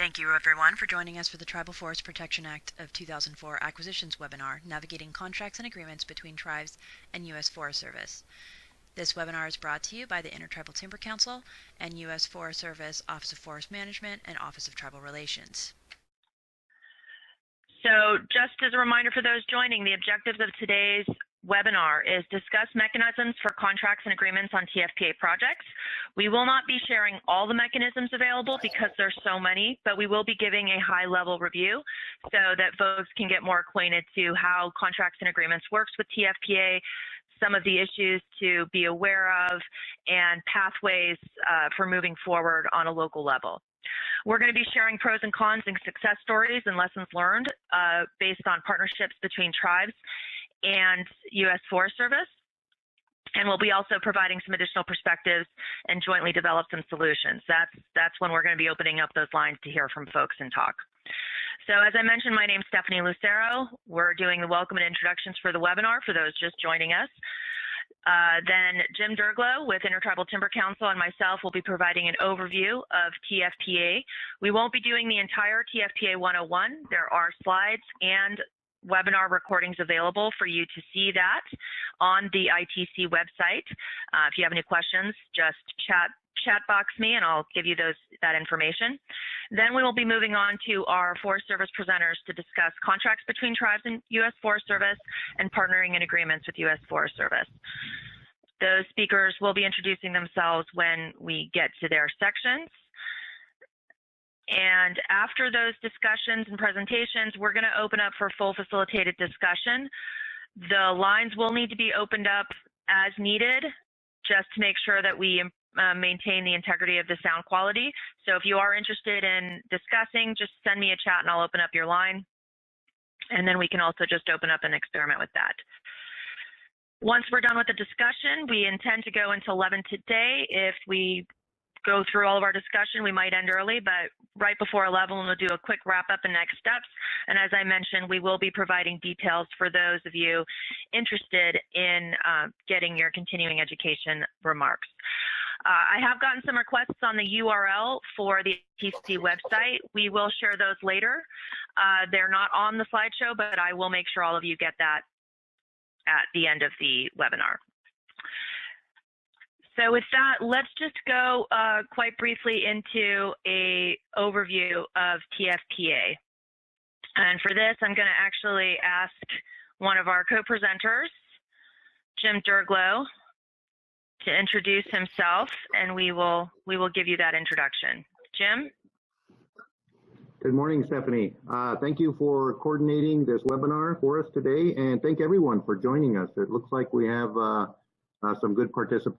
Thank you, everyone, for joining us for the Tribal Forest Protection Act of 2004 Acquisitions webinar, Navigating Contracts and Agreements Between Tribes and U.S. Forest Service. This webinar is brought to you by the Intertribal Timber Council and U.S. Forest Service Office of Forest Management and Office of Tribal Relations. So just as a reminder for those joining, the objectives of today's webinar is discuss mechanisms for contracts and agreements on TFPA projects. We will not be sharing all the mechanisms available because there's so many, but we will be giving a high-level review so that folks can get more acquainted to how contracts and agreements works with TFPA, some of the issues to be aware of, and pathways for moving forward on a local level. We're going to be sharing pros and cons and success stories and lessons learned based on partnerships between tribes and U.S. Forest Service. And we'll be also providing some additional perspectives and jointly develop some solutions. That's when we're going to be opening up those lines to hear from folks and talk. So as I mentioned, my name's Stephanie Lucero. We're doing the welcome and introductions for the webinar for those just joining us. Then Jim Durglow with Intertribal Timber Council and myself will be providing an overview of TFPA. We won't be doing the entire TFPA 101. There are slides and webinar recordings available for you to see that on the ITC website. If you have any questions, just chat box me and I'll give you that information. Then we will be moving on to our Forest Service presenters to discuss contracts between tribes and U.S. Forest Service and partnering in agreements with U.S. Forest Service. Those speakers will be introducing themselves when we get to their sections. And after those discussions and presentations, we're going to open up for full facilitated discussion. The lines will need to be opened up as needed just to make sure that we maintain the integrity of the sound quality. So if you are interested in discussing, just send me a chat and I'll open up your line. And then we can also just open up and experiment with that. Once we're done with the discussion, we intend to go until 11 today. If we go through all of our discussion, we might end early, but right before 11, we'll do a quick wrap up and next steps. And as I mentioned, we will be providing details for those of you interested in getting your continuing education remarks. I have gotten some requests on the URL for the ITC website. We will share those later. They're not on the slideshow, but I will make sure all of you get that at the end of the webinar. So with that, let's just go quite briefly into an overview of TFPA. And for this, I'm going to actually ask one of our co-presenters, Jim Durglow, to introduce himself, and we will give you that introduction. Jim? Good morning, Stephanie. Thank you for coordinating this webinar for us today, and thank everyone for joining us. It looks like we have some good participation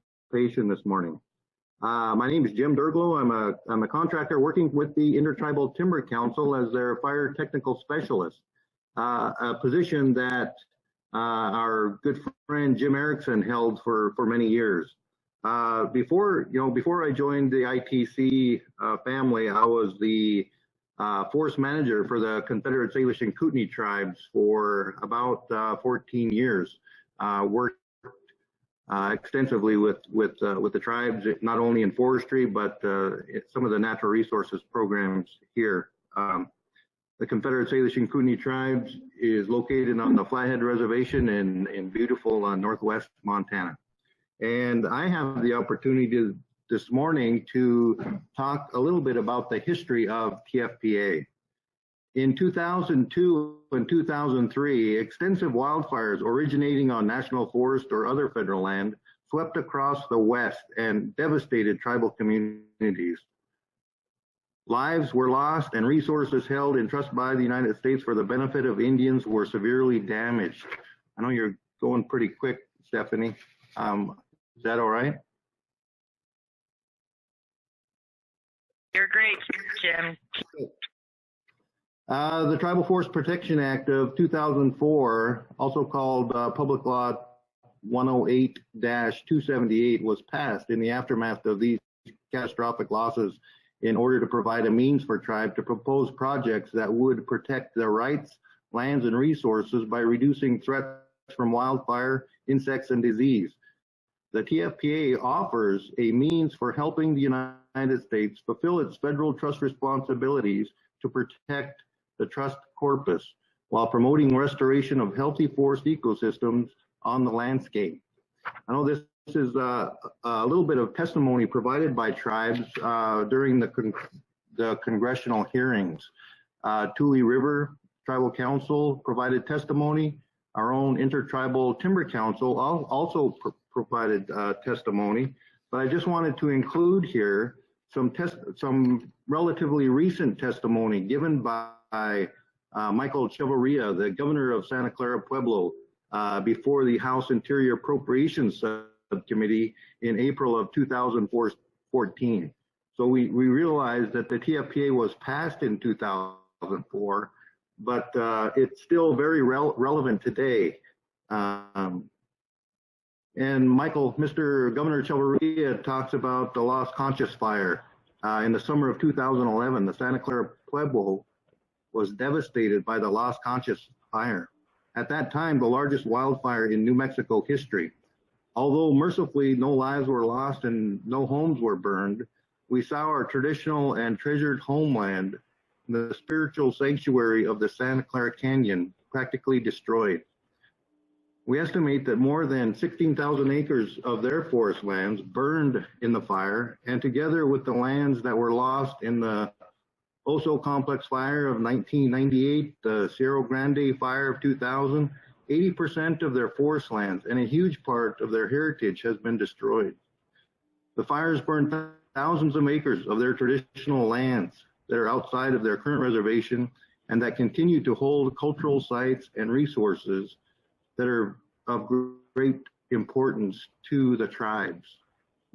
this morning. My name is Jim Durglow. I'm a contractor working with the Intertribal Timber Council as their fire technical specialist, a position that our good friend Jim Erickson held for many years. Before I joined the ITC family, I was the forest manager for the Confederate Salish and Kootenai tribes for about 14 years. Worked extensively with the tribes, not only in forestry, but some of the natural resources programs here. The Confederate Salish and Kootenai tribes is located on the Flathead Reservation in beautiful northwest Montana. And I have the opportunity this morning to talk a little bit about the history of TFPA. In 2002 and 2003, extensive wildfires originating on national forest or other federal land swept across the West and devastated tribal communities. Lives were lost and resources held in trust by the United States for the benefit of Indians were severely damaged. I know you're going pretty quick, Stephanie. Is that all right? You're great, Jim. The Tribal Forest Protection Act of 2004, also called Public Law 108-278, was passed in the aftermath of these catastrophic losses in order to provide a means for tribes to propose projects that would protect their rights, lands, and resources by reducing threats from wildfire, insects, and disease. The TFPA offers a means for helping the United United States fulfill its federal trust responsibilities to protect the trust corpus while promoting restoration of healthy forest ecosystems on the landscape. I know this is a little bit of testimony provided by tribes during the congressional hearings. Tule River Tribal Council provided testimony. Our own Intertribal Timber Council also provided testimony. But I just wanted to include here some relatively recent testimony given by Michael Chavarria, the governor of Santa Clara Pueblo, before the House Interior Appropriations Subcommittee in April of 2014. So we realized that the TFPA was passed in 2004, but it's still very relevant today. And Mr. Governor Chavarria talks about the Las Conchas fire. In the summer of 2011, the Santa Clara Pueblo was devastated by the Las Conchas fire. At that time, the largest wildfire in New Mexico history. Although mercifully no lives were lost and no homes were burned, we saw our traditional and treasured homeland, the spiritual sanctuary of the Santa Clara Canyon, practically destroyed. We estimate that more than 16,000 acres of their forest lands burned in the fire, and together with the lands that were lost in the Oso Complex fire of 1998, the Cerro Grande fire of 2000, 80% of their forest lands and a huge part of their heritage has been destroyed. The fires burned thousands of acres of their traditional lands that are outside of their current reservation and that continue to hold cultural sites and resources that are of great importance to the tribes.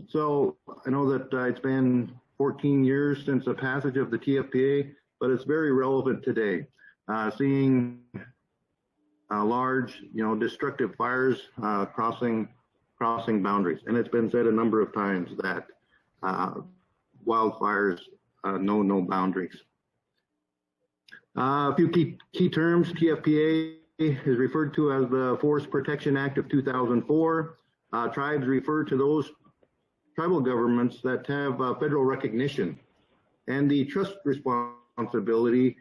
So I know that it's been 14 years since the passage of the TFPA, but it's very relevant today. Seeing large, destructive fires crossing boundaries. And it's been said a number of times that wildfires know no boundaries. A few key terms. TFPA is referred to as the Forest Protection Act of 2004. Tribes refer to those tribal governments that have federal recognition. And the trust responsibility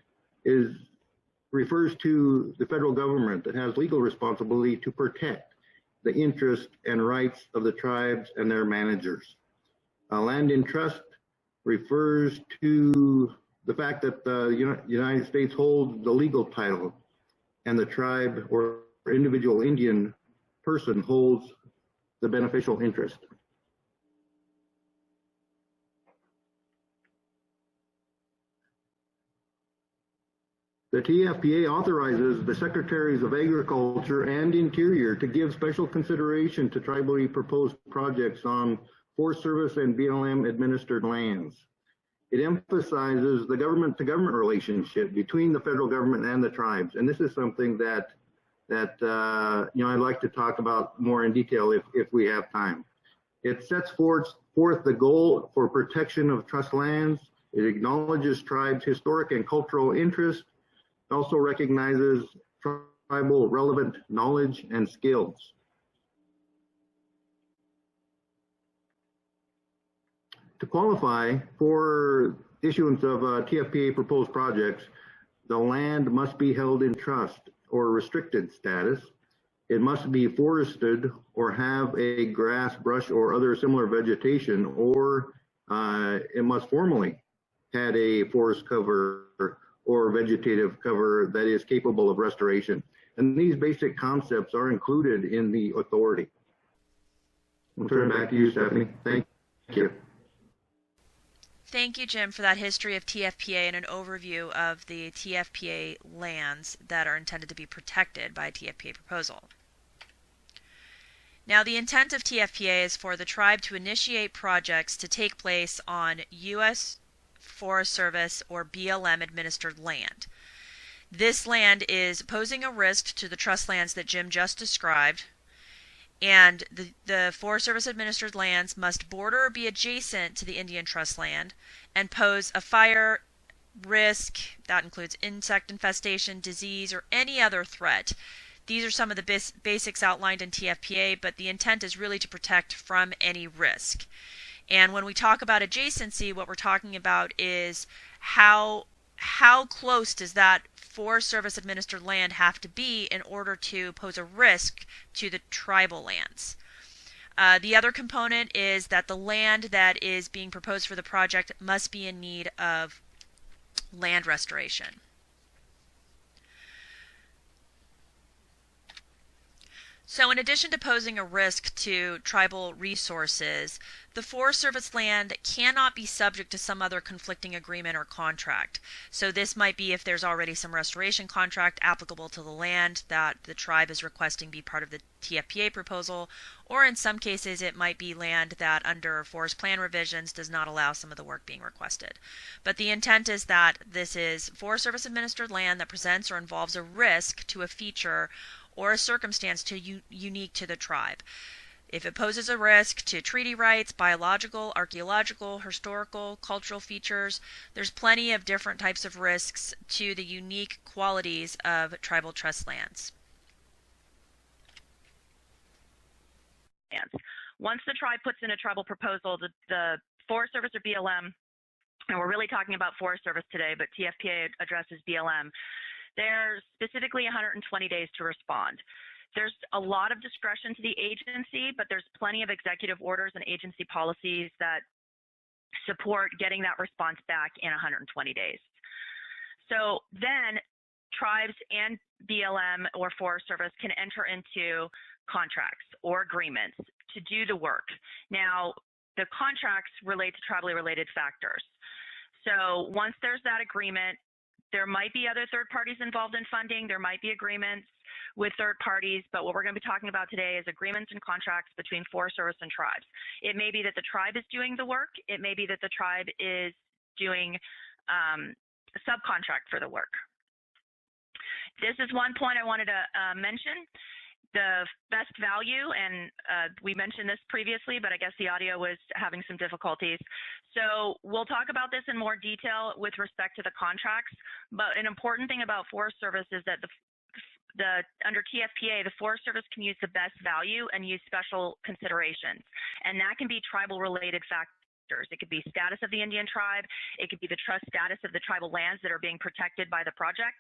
refers to the federal government that has legal responsibility to protect the interests and rights of the tribes and their managers. Land in trust refers to the fact that the United States holds the legal title and the tribe or individual Indian person holds the beneficial interest. The TFPA authorizes the Secretaries of Agriculture and Interior to give special consideration to tribally proposed projects on Forest Service and BLM administered lands. It emphasizes the government-to-government relationship between the federal government and the tribes, and this is something that I'd like to talk about more in detail if we have time. It sets forth the goal for protection of trust lands. It acknowledges tribes' historic and cultural interests. It also recognizes tribal relevant knowledge and skills. To qualify for issuance of TFPA proposed projects, the land must be held in trust or restricted status. It must be forested or have a grass, brush, or other similar vegetation, or it must formally had a forest cover or vegetative cover that is capable of restoration. And these basic concepts are included in the authority. I'll turn it back to you, Stephanie. Thank you. Thank you, Jim, for that history of TFPA and an overview of the TFPA lands that are intended to be protected by a TFPA proposal. Now, the intent of TFPA is for the tribe to initiate projects to take place on U.S. Forest Service or BLM administered land. This land is posing a risk to the trust lands that Jim just described, and the Forest Service administered lands must border or be adjacent to the Indian trust land and pose a fire risk that includes insect infestation, disease, or any other threat. These are some of the basics outlined in TFPA, but the intent is really to protect from any risk. And when we talk about adjacency, what we're talking about is how close does that Forest Service administered land have to be in order to pose a risk to the tribal lands. The other component is that the land that is being proposed for the project must be in need of land restoration. So in addition to posing a risk to tribal resources, the Forest Service land cannot be subject to some other conflicting agreement or contract. So this might be if there's already some restoration contract applicable to the land that the tribe is requesting be part of the TFPA proposal, or in some cases it might be land that under forest plan revisions does not allow some of the work being requested. But the intent is that this is Forest Service administered land that presents or involves a risk to a feature or a circumstance unique to the tribe. If it poses a risk to treaty rights, biological, archaeological, historical, cultural features, there's plenty of different types of risks to the unique qualities of tribal trust lands. Once the tribe puts in a tribal proposal, the Forest Service or BLM, and we're really talking about Forest Service today, but TFPA addresses BLM, there's specifically 120 days to respond. There's a lot of discretion to the agency, but there's plenty of executive orders and agency policies that support getting that response back in 120 days. So then tribes and BLM or Forest Service can enter into contracts or agreements to do the work. Now, the contracts relate to tribally related factors. So once there's that agreement, there might be other third parties involved in funding. There might be agreements with third parties, but what we're going to be talking about today is agreements and contracts between Forest Service and tribes. It may be that the tribe is doing the work. It may be that the tribe is doing a subcontract for the work. This is one point I wanted to mention. The best value, and we mentioned this previously, but I guess the audio was having some difficulties. So we'll talk about this in more detail with respect to the contracts, but an important thing about Forest Service is that under TFPA, the Forest Service can use the best value and use special considerations, and that can be tribal related factors. It could be status of the Indian tribe. It could be the trust status of the tribal lands that are being protected by the project.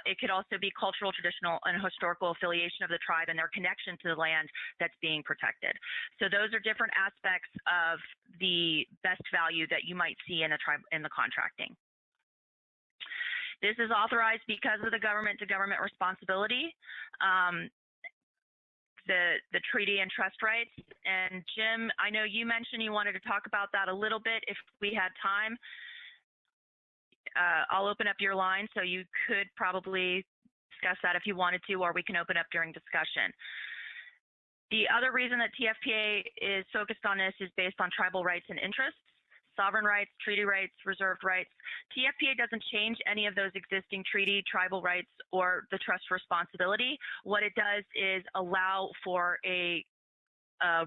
It could also be cultural, traditional, and historical affiliation of the tribe and their connection to the land that's being protected. So those are different aspects of the best value that you might see in the contracting. This is authorized because of the government-to-government responsibility, the treaty and trust rights. And Jim, I know you mentioned you wanted to talk about that a little bit if we had time. I'll open up your line, so you could probably discuss that if you wanted to, or we can open up during discussion. The other reason that TFPA is focused on this is based on tribal rights and interests, sovereign rights, treaty rights, reserved rights. TFPA doesn't change any of those existing treaty, tribal rights, or the trust responsibility. What it does is allow for a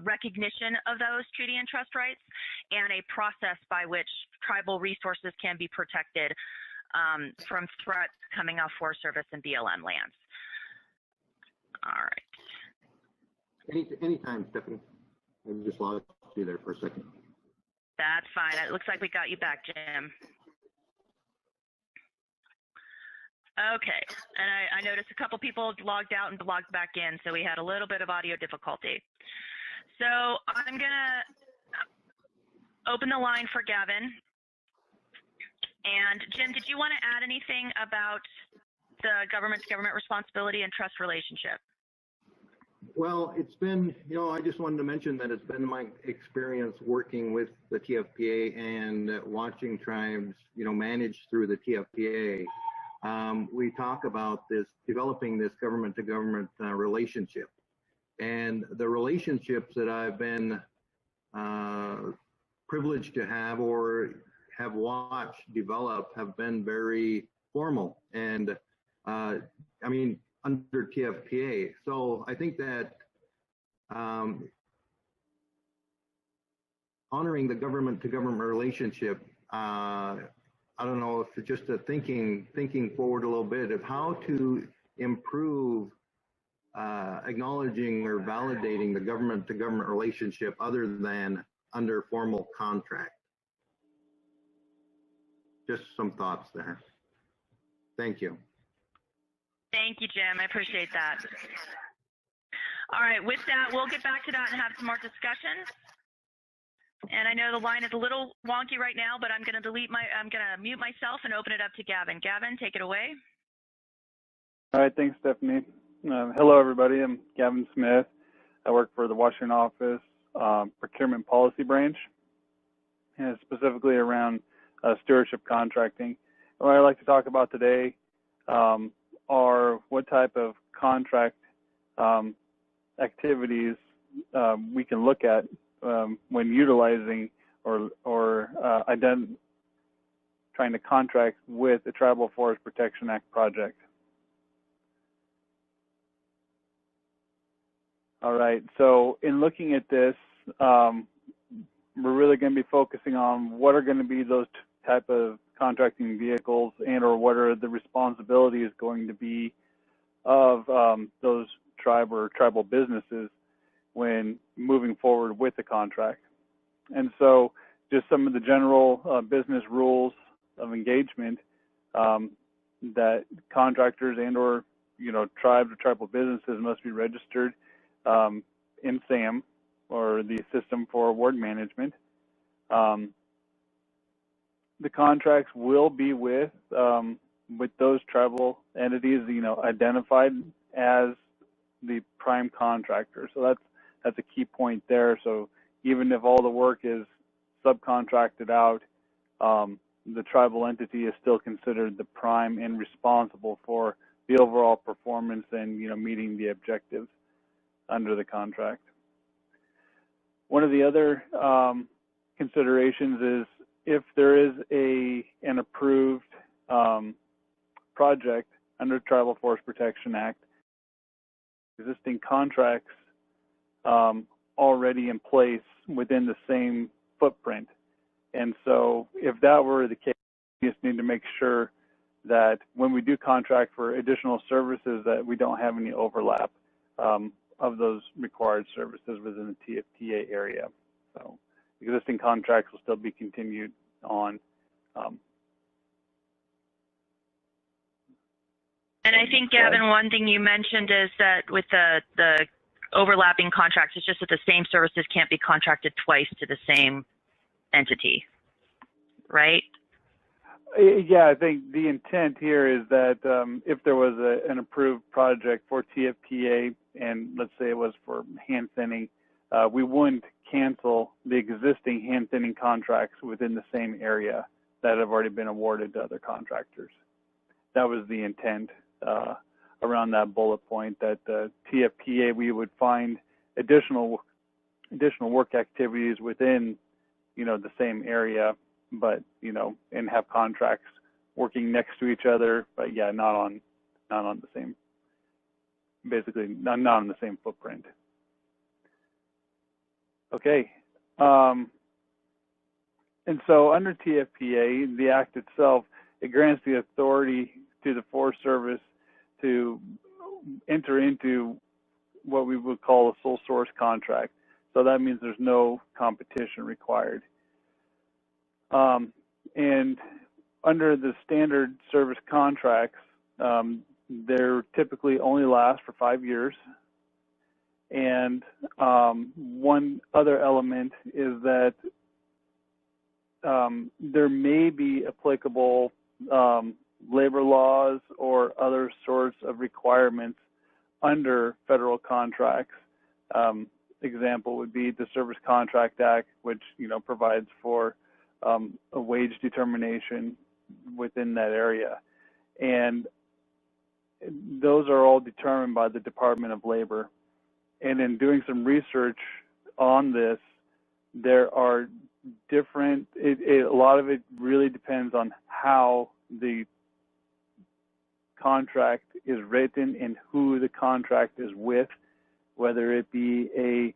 recognition of those treaty and trust rights and a process by which tribal resources can be protected from threats coming off Forest Service and BLM lands. All right. Anytime, Stephanie. I just lost you there for a second. That's fine. It looks like we got you back, Jim. Okay, and I noticed a couple people logged out and logged back in, so we had a little bit of audio difficulty. So I'm going to open the line for Gavin. And Jim, did you want to add anything about the government-to-government responsibility and trust relationship? Well, it's been, I just wanted to mention that it's been my experience working with the TFPA and watching tribes, manage through the TFPA. We talk about developing this government-to-government relationship. And the relationships that I've been privileged to have or have watched develop have been very formal and, under TFPA. So I think that honoring the government-to-government relationship, I don't know if it's just thinking forward a little bit of how to improve acknowledging or validating the government-to-government relationship other than under formal contract. Just some thoughts there. Thank you. Thank you, Jim. I appreciate that. All right, with that, we'll get back to that and have some more discussion. And I know the line is a little wonky right now, but I'm going to mute myself and open it up to Gavin. Gavin, take it away. All right, thanks, Stephanie. Hello, everybody. I'm Gavin Smith. I work for the Washington office procurement policy branch, and specifically around stewardship contracting. And what I'd like to talk about today are what type of contract activities we can look at when utilizing or trying to contract with the Tribal Forest Protection Act project. All right, so in looking at this, we're really going to be focusing on what are going to be those type of contracting vehicles and or what are the responsibilities going to be of those tribal businesses when moving forward with the contract. And so just some of the general business rules of engagement that contractors and or tribes or tribal businesses must be registered in SAM, or the System for Award Management. The contracts will be with those tribal entities, identified as the prime contractor. So that's a key point there. So even if all the work is subcontracted out, the tribal entity is still considered the prime and responsible for the overall performance and meeting the objectives under the contract. One of the other considerations is if there is an approved project under the Tribal Forest Protection Act, existing contracts already in place within the same footprint. And so if that were the case, we just need to make sure that when we do contract for additional services that we don't have any overlap of those required services within the TFPA area. So existing contracts will still be continued on. And I think, Gavin, one thing you mentioned is that with the overlapping contracts, it's just that the same services can't be contracted twice to the same entity, right? Yeah, I think the intent here is that if there was an approved project for TFPA, and let's say it was for hand thinning, we wouldn't cancel the existing hand thinning contracts within the same area that have already been awarded to other contractors. That was the intent around that bullet point, that TFPA, we would find additional work activities within the same area, but and have contracts working next to each other, but yeah, not on the same, basically not on the same footprint. Okay, and so under TFPA, the act itself, it grants the authority to the Forest Service to enter into what we would call a sole source contract. So that means there's no competition required. And under the standard service contracts, they're typically only last for 5 years. And one other element is that there may be applicable labor laws or other sorts of requirements under federal contracts. Example would be the Service Contract Act, which provides for a wage determination within that area, and those are all determined by the Department of Labor. And in doing some research on this, there are different. A lot of it really depends on how the contract is written and who the contract is with, whether it be a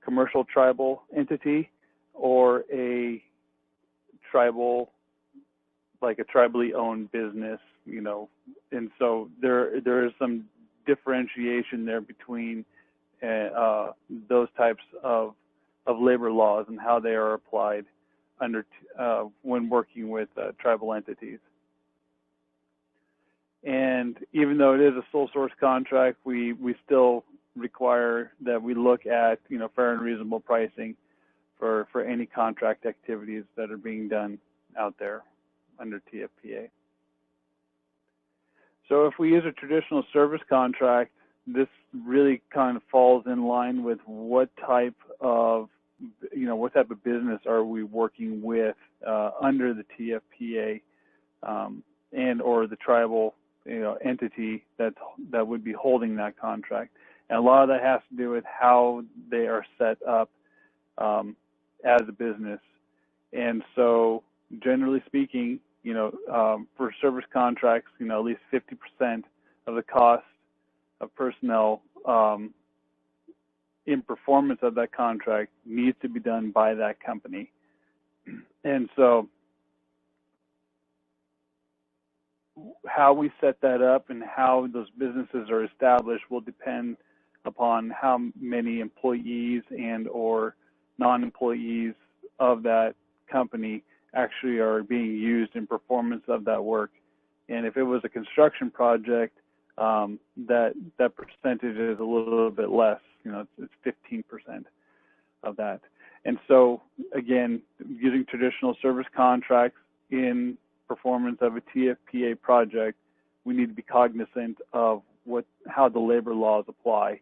commercial tribal entity or a tribal, like a tribally owned business, and so there is some differentiation there between those types of labor laws and how they are applied under when working with tribal entities. And even though it is a sole source contract, we still require that we look at fair and reasonable pricing for any contract activities that are being done out there under TFPA. So if we use a traditional service contract, this really kind of falls in line with what type of business are we working with under the TFPA and or the tribal entity that would be holding that contract. And a lot of that has to do with how they are set up as a business. And so generally speaking, for service contracts, at least 50% of the cost of personnel in performance of that contract needs to be done by that company. And so how we set that up and how those businesses are established will depend upon how many employees and or non-employees of that company actually are being used in performance of that work. And if it was a construction project, that percentage is a little bit less. It's 15% of that. And so again, using traditional service contracts in performance of a TFPA project, we need to be cognizant of how the labor laws apply.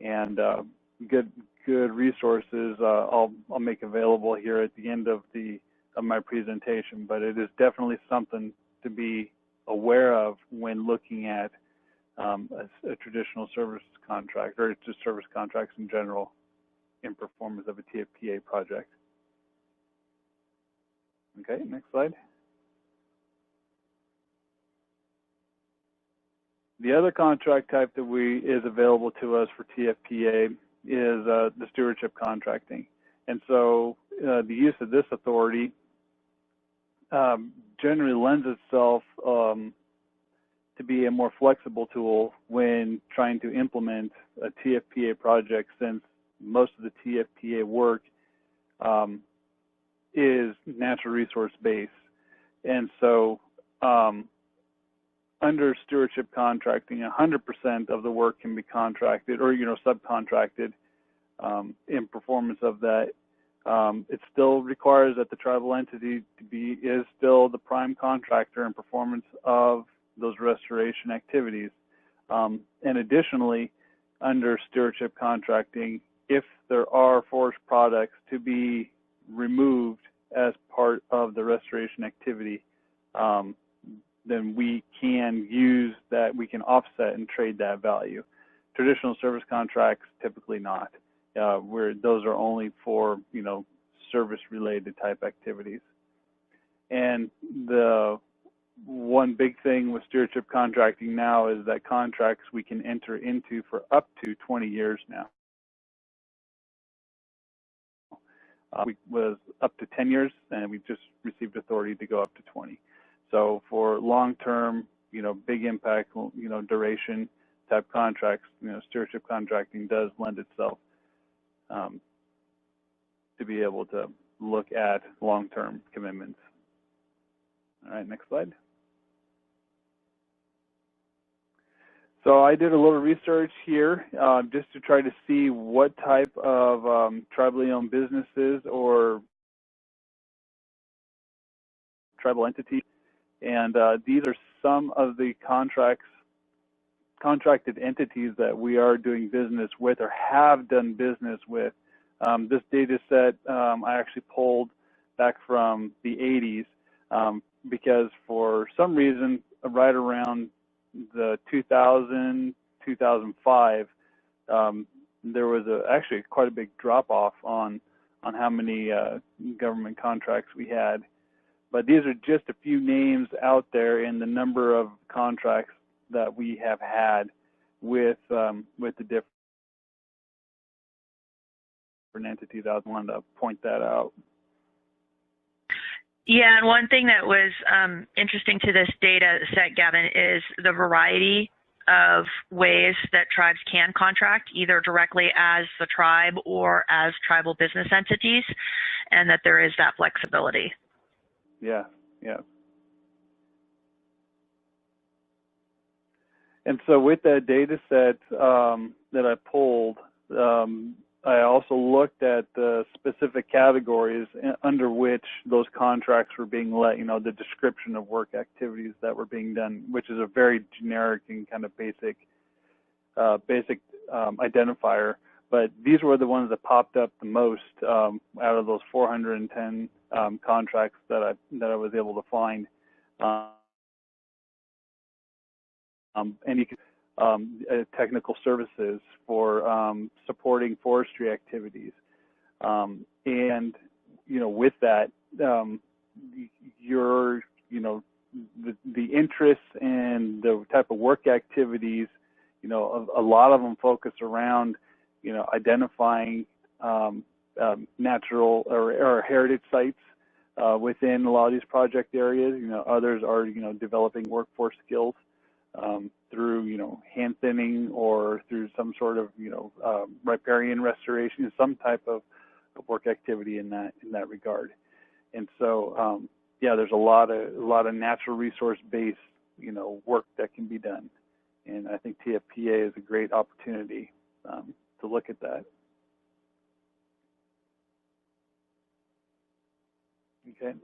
And good resources I'll make available here at the end of my presentation, but it is definitely something to be aware of when looking at a traditional service contract, or just service contracts in general in performance of a TFPA project. Okay, next slide. The other contract type that is available to us for TFPA is the stewardship contracting. And so the use of this authority generally lends itself to be a more flexible tool when trying to implement a TFPA project, since most of the TFPA work is natural resource based. And so under stewardship contracting, 100% of the work can be contracted or subcontracted in performance of that. It still requires that the tribal entity is still the prime contractor in performance of those restoration activities. And additionally, under stewardship contracting, if there are forest products to be removed as part of the restoration activity, then we can use that, we can offset and trade that value. Traditional service contracts, typically not. Where those are only for, service-related type activities. And the one big thing with stewardship contracting now is that contracts we can enter into for up to 20 years now. We was up to 10 years, and we just received authority to go up to 20. So for long-term, big impact, duration type contracts, stewardship contracting does lend itself to be able to look at long-term commitments. All right, next slide. So I did a little research here just to try to see what type of tribally owned businesses or tribal entities, and these are some of the contracted entities that we are doing business with or have done business with. This data set I actually pulled back from the 80s because for some reason right around the 2000, 2005, there was actually quite a big drop-off on how many government contracts we had. But these are just a few names out there in the number of contracts that we have had with the different entities. I wanted to point that out. Yeah, and one thing that was interesting to this data set, Gavin, is the variety of ways that tribes can contract, either directly as the tribe or as tribal business entities, and that there is that flexibility. Yeah, yeah. And so with that data set that I pulled, I also looked at the specific categories under which those contracts were being let, the description of work activities that were being done, which is a very generic and kind of basic identifier. But these were the ones that popped up the most out of those 410 contracts that I was able to find. And you can technical services for supporting forestry activities, and with that, the interests and the type of work activities, a lot of them focus around identifying natural or heritage sites within a lot of these project areas. Others are developing workforce skills through hand thinning or through some sort of riparian restoration, some type of work activity in that regard. And so there's a lot of natural resource based work that can be done, and I think TFPA is a great opportunity to look at that. Okay.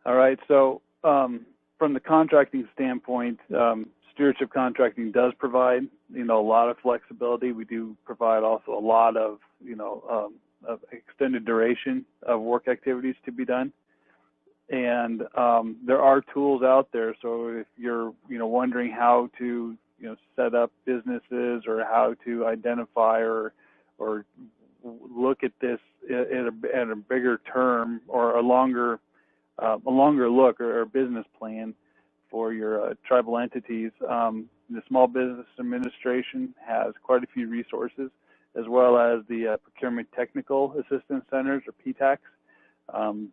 All right. So from the contracting standpoint, stewardship contracting does provide, a lot of flexibility. We do provide also a lot of, of extended duration of work activities to be done. And there are tools out there. So if you're, wondering how to, set up businesses or how to identify or look at this at a bigger term or a longer look or business plan for your tribal entities. The Small Business Administration has quite a few resources, as well as the Procurement Technical Assistance Centers, or PTACs.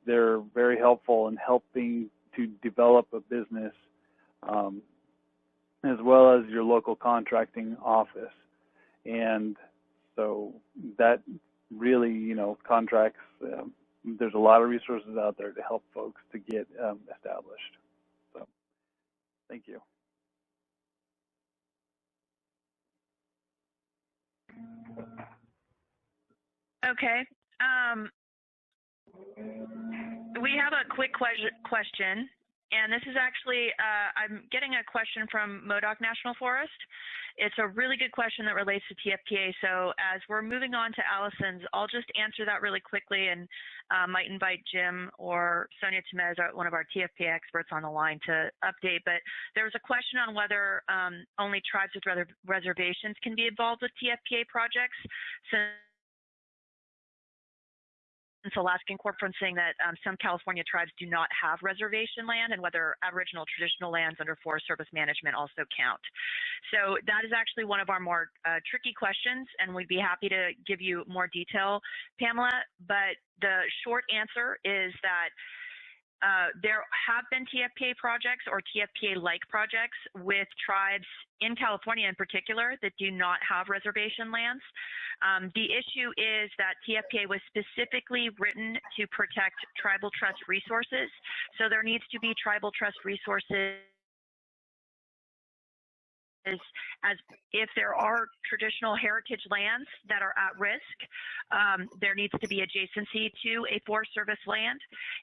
They're very helpful in helping to develop a business, as well as your local contracting office. And so that really, contracts, there's a lot of resources out there to help folks to get established. So thank you. Okay. We have a quick question, and this is actually, I'm getting a question from Modoc National Forest. It's a really good question that relates to TFPA. So as we're moving on to Allison's, I'll just answer that really quickly, and might invite Jim or Sonia Temez, one of our TFPA experts, on the line to update. But there was a question on whether only tribes with reservations can be involved with TFPA projects. Since Alaskan Corp saying that some California tribes do not have reservation land, and whether Aboriginal traditional lands under Forest Service management also count. So that is actually one of our more tricky questions, and we'd be happy to give you more detail, Pamela. But the short answer is that there have been TFPA projects or TFPA-like projects with tribes in California in particular that do not have reservation lands. The issue is that TFPA was specifically written to protect tribal trust resources. So there needs to be tribal trust resources as if there are traditional heritage lands that are at risk, there needs to be adjacency to a Forest Service land,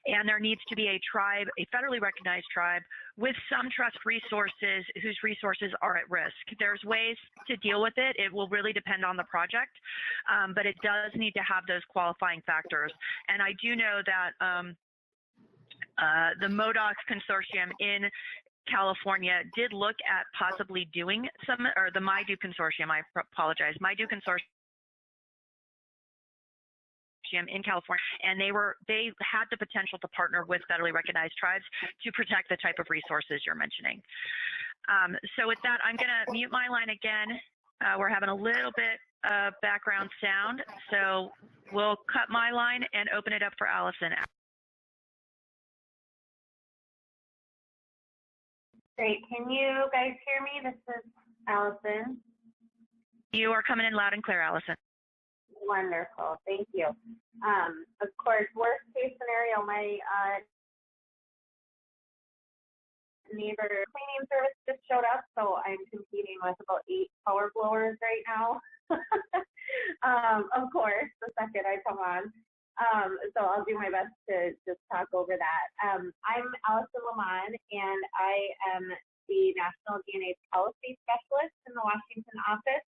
and there needs to be a tribe, a federally recognized tribe, with some trust resources whose resources are at risk. There's ways to deal with it. It will really depend on the project, but it does need to have those qualifying factors. And I do know that the MODOC consortium in California did look at possibly doing some, or the MIDU consortium, I apologize, MIDU consortium in California, and they had the potential to partner with federally recognized tribes to protect the type of resources you're mentioning. So with that, I'm going to mute my line again. We're having a little bit of background sound, so we'll cut my line and open it up for Allison. Great. Can you guys hear me? This is Allison. You are coming in loud and clear, Allison. Wonderful. Thank you. Of course, worst case scenario, my neighbor cleaning service just showed up, so I'm competing with about 8 power blowers right now. Of course, the second I come on. So I'll do my best to just talk over that. I'm Allison Lamont, and I am the National DNA Policy Specialist in the Washington office,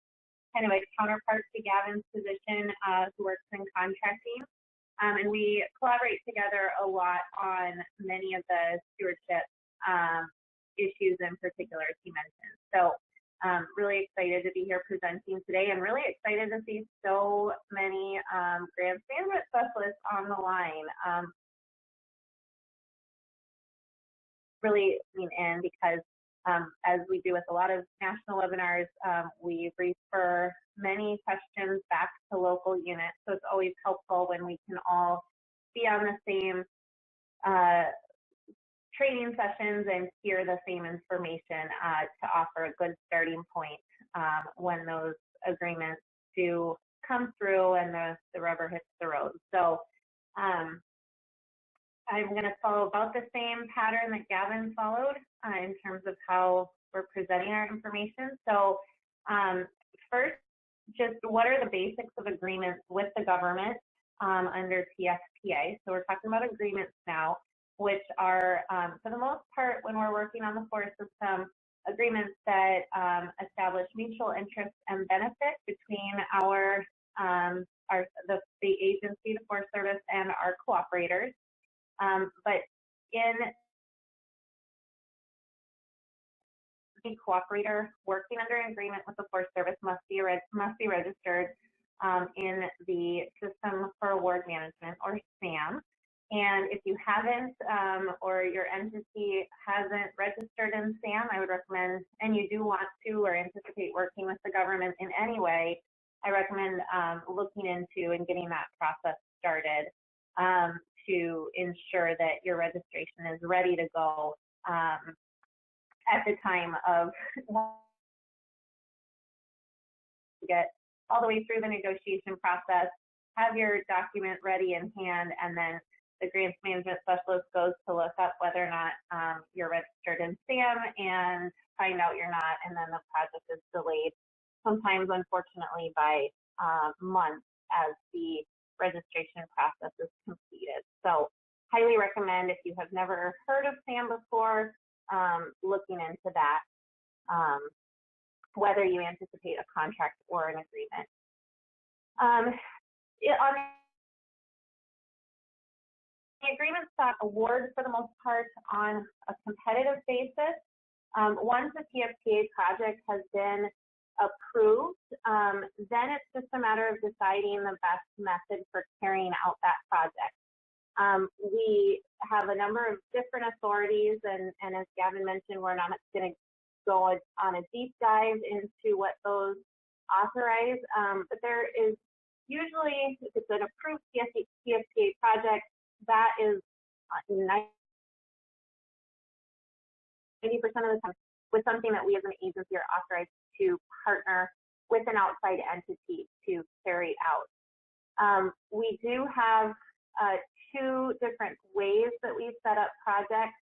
kind of a counterpart to Gavin's position who works in contracting. And we collaborate together a lot on many of the stewardship issues in particular as he mentioned. So really excited to be here presenting today, and really excited to see so many grants management specialists on the line. Really lean in because as we do with a lot of national webinars, we refer many questions back to local units. So it's always helpful when we can all be on the same training sessions and hear the same information to offer a good starting point when those agreements do come through and the rubber hits the road. So I'm going to follow about the same pattern that Gavin followed in terms of how we're presenting our information. So first, just what are the basics of agreements with the government under TFPA? So we're talking about agreements now, which are, for the most part, when we're working on the forest system, agreements that establish mutual interest and benefit between the agency, the Forest Service, and our cooperators. But in the cooperator working under an agreement with the Forest Service must be registered in the System for Award Management, or SAM. And if you haven't, or your entity hasn't registered in SAM, I would recommend, and you do want to or anticipate working with the government in any way, I recommend looking into and getting that process started to ensure that your registration is ready to go at the time of get all the way through the negotiation process, have your document ready in hand, and then the grants management specialist goes to look up whether or not you're registered in SAM and find out you're not, and then the project is delayed, sometimes unfortunately by months as the registration process is completed. So highly recommend, if you have never heard of SAM before, looking into that, whether you anticipate a contract or an agreement. On the agreements that award, for the most part, on a competitive basis. Once the TFPA project has been approved, then it's just a matter of deciding the best method for carrying out that project. We have a number of different authorities, and as Gavin mentioned, we're not going to go on a deep dive into what those authorize, but there is usually, if it's an approved TFPA project, that is 90% of the time with something that we as an agency are authorized to partner with an outside entity to carry out. We do have 2 different ways that we set up projects.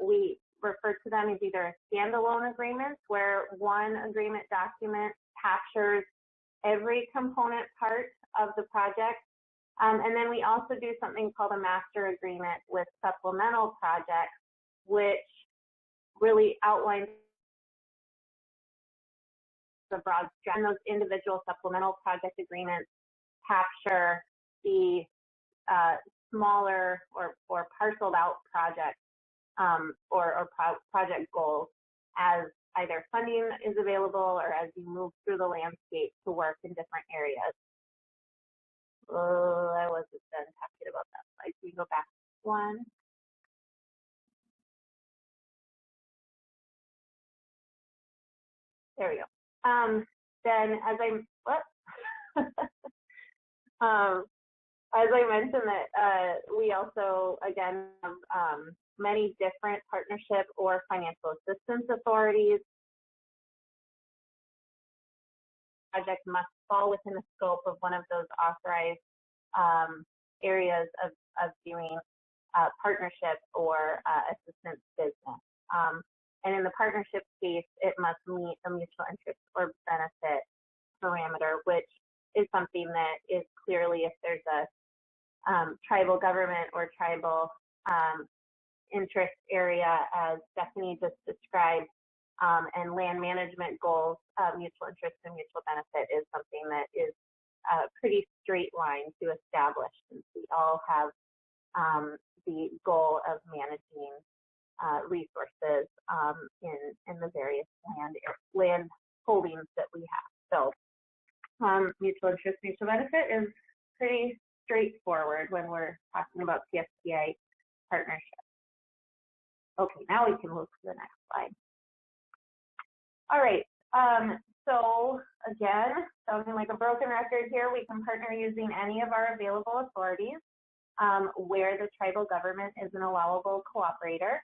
We refer to them as either standalone agreements, where one agreement document captures every component part of the project. And then we also do something called a master agreement with supplemental projects, which really outlines the broad strategy. And those individual supplemental project agreements capture the smaller or parceled out projects or project goals as either funding is available or as you move through the landscape to work in different areas. Oh, I wasn't done talking about that slide. Can you go back one? There we go. Then as I'm, as I mentioned, that we also, again, have many different partnership or financial assistance authorities. Project must fall within the scope of one of those authorized areas of doing partnership or assistance business. And in the partnership case, it must meet a mutual interest or benefit parameter, which is something that is clearly, if there's a tribal government or tribal interest area, as Stephanie just described, and land management goals, mutual interest and mutual benefit is something that is a pretty straight line to establish, since we all have the goal of managing resources in the various land holdings that we have. So mutual interest, mutual benefit is pretty straightforward when we're talking about TFPA partnership. Okay, now we can move to the next slide. All right, so again, sounding like a broken record here, we can partner using any of our available authorities where the tribal government is an allowable cooperator.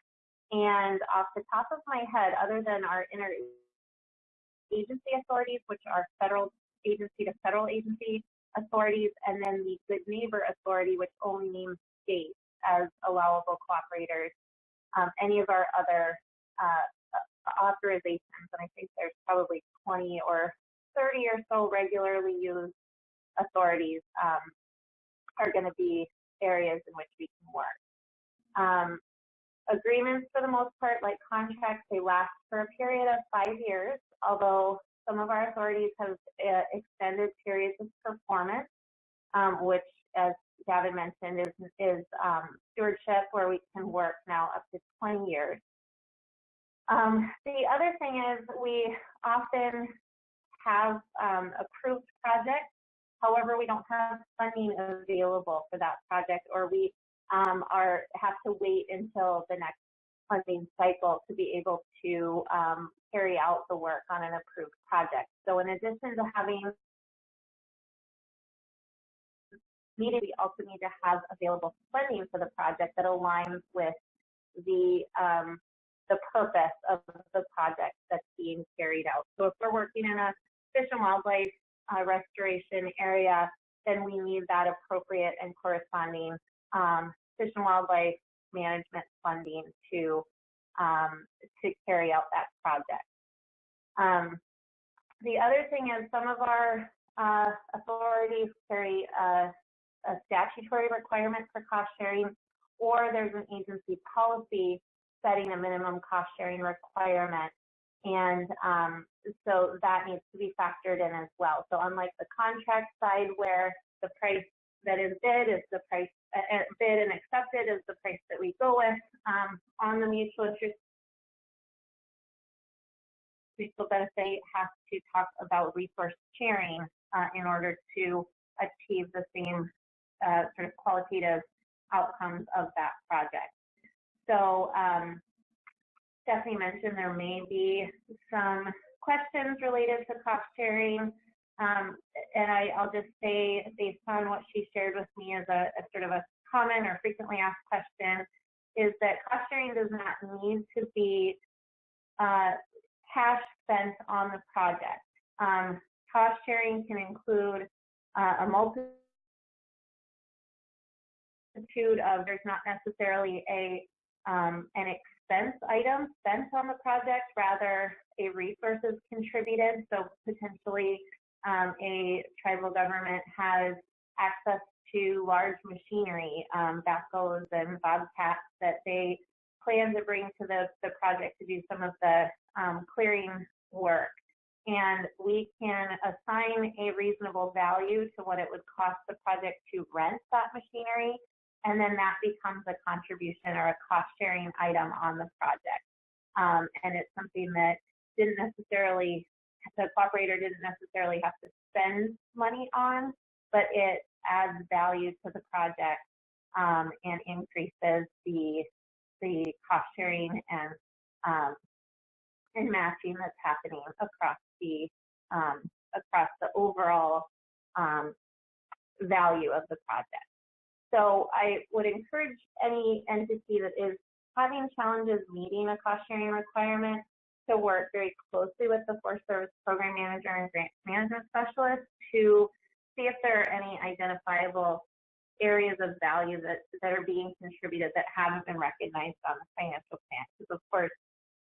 And off the top of my head, other than our interagency authorities, which are federal agency to federal agency authorities, and then the Good Neighbor Authority, which only names states as allowable cooperators, any of our other authorizations, and I think there's probably 20 or 30 or so regularly used authorities, are going to be areas in which we can work. Agreements, for the most part, like contracts, they last for a period of 5 years, although some of our authorities have extended periods of performance, which, as Gavin mentioned, is stewardship, where we can work now up to 20 years. The other thing is we often have approved projects. However, we don't have funding available for that project, or we have to wait until the next funding cycle to be able to carry out the work on an approved project. So in addition to having needed, we also need to have available funding for the project that aligns with the purpose of the project that's being carried out. So if we're working in a fish and wildlife restoration area, then we need that appropriate and corresponding fish and wildlife management funding to carry out that project. The other thing is some of our authorities carry a statutory requirement for cost sharing, or there's an agency policy setting a minimum cost sharing requirement. And so that needs to be factored in as well. So unlike the contract side, where the price that is bid is the price, bid and accepted is the price that we go with, on the mutual interest, mutual benefit has to talk about resource sharing in order to achieve the same sort of qualitative outcomes of that project. So Stephanie mentioned there may be some questions related to cost sharing. And I'll just say, based on what she shared with me as a sort of a common or frequently asked question, is that cost sharing does not need to be cash spent on the project. Cost sharing can include a multitude of, there's not necessarily an expense item spent on the project, rather a resources contributed. So potentially a tribal government has access to large machinery, backhoes and bobcats, that they plan to bring to the project to do some of the clearing work. And we can assign a reasonable value to what it would cost the project to rent that machinery, and then that becomes a contribution or a cost sharing item on the project. And it's something that the cooperator didn't necessarily have to spend money on, but it adds value to the project and increases the cost sharing and matching that's happening across the overall value of the project. So I would encourage any entity that is having challenges meeting a cost sharing requirement to work very closely with the Forest Service program manager and grant management specialist to see if there are any identifiable areas of value that are being contributed that haven't been recognized on the financial plan. Because of course,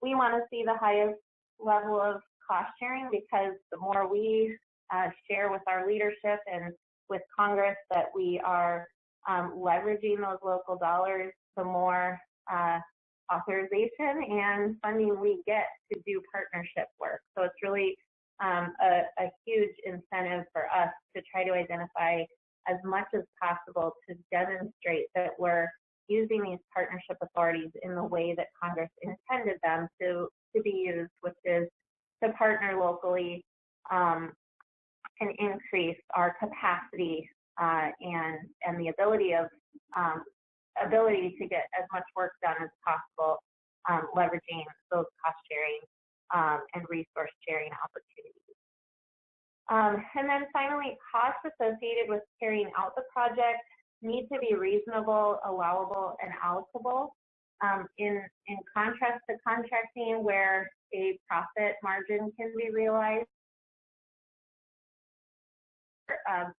we want to see the highest level of cost sharing, because the more we share with our leadership and with Congress that we are leveraging those local dollars, the more authorization and funding we get to do partnership work. So it's really a huge incentive for us to try to identify as much as possible to demonstrate that we're using these partnership authorities in the way that Congress intended them to be used, which is to partner locally and increase our capacity and the ability to get as much work done as possible, leveraging those cost sharing and resource sharing opportunities. And then finally, costs associated with carrying out the project need to be reasonable, allowable, and allocable. In contrast to contracting, where a profit margin can be realized,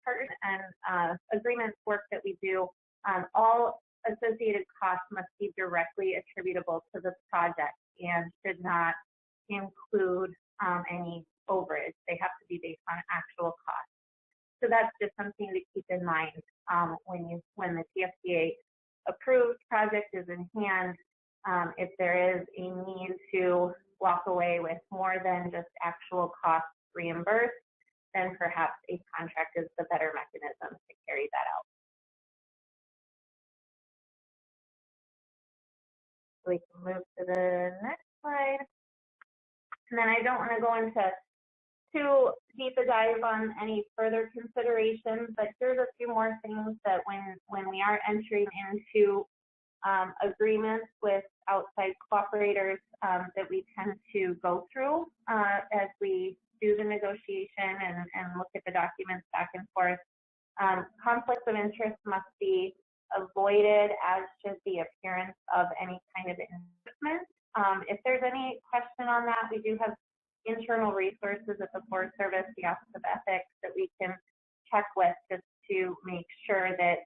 partners and agreements work that we do, all associated costs must be directly attributable to the project and should not include any overage. They have to be based on actual costs. So that's just something to keep in mind when the TFPA approved project is in hand. If there is a need to walk away with more than just actual costs reimbursed, then perhaps a contract is the better mechanism to carry that out. So we can move to the next slide. And then I don't want to go into too deep a dive on any further considerations, but here's a few more things that when we are entering into agreements with outside cooperators that we tend to go through as we do the negotiation and look at the documents back and forth. Conflicts of interest must be avoided, as should the appearance of any kind of investment. If there's any question on that, we do have internal resources at the Forest Service, the Office of Ethics, that we can check with just to make sure that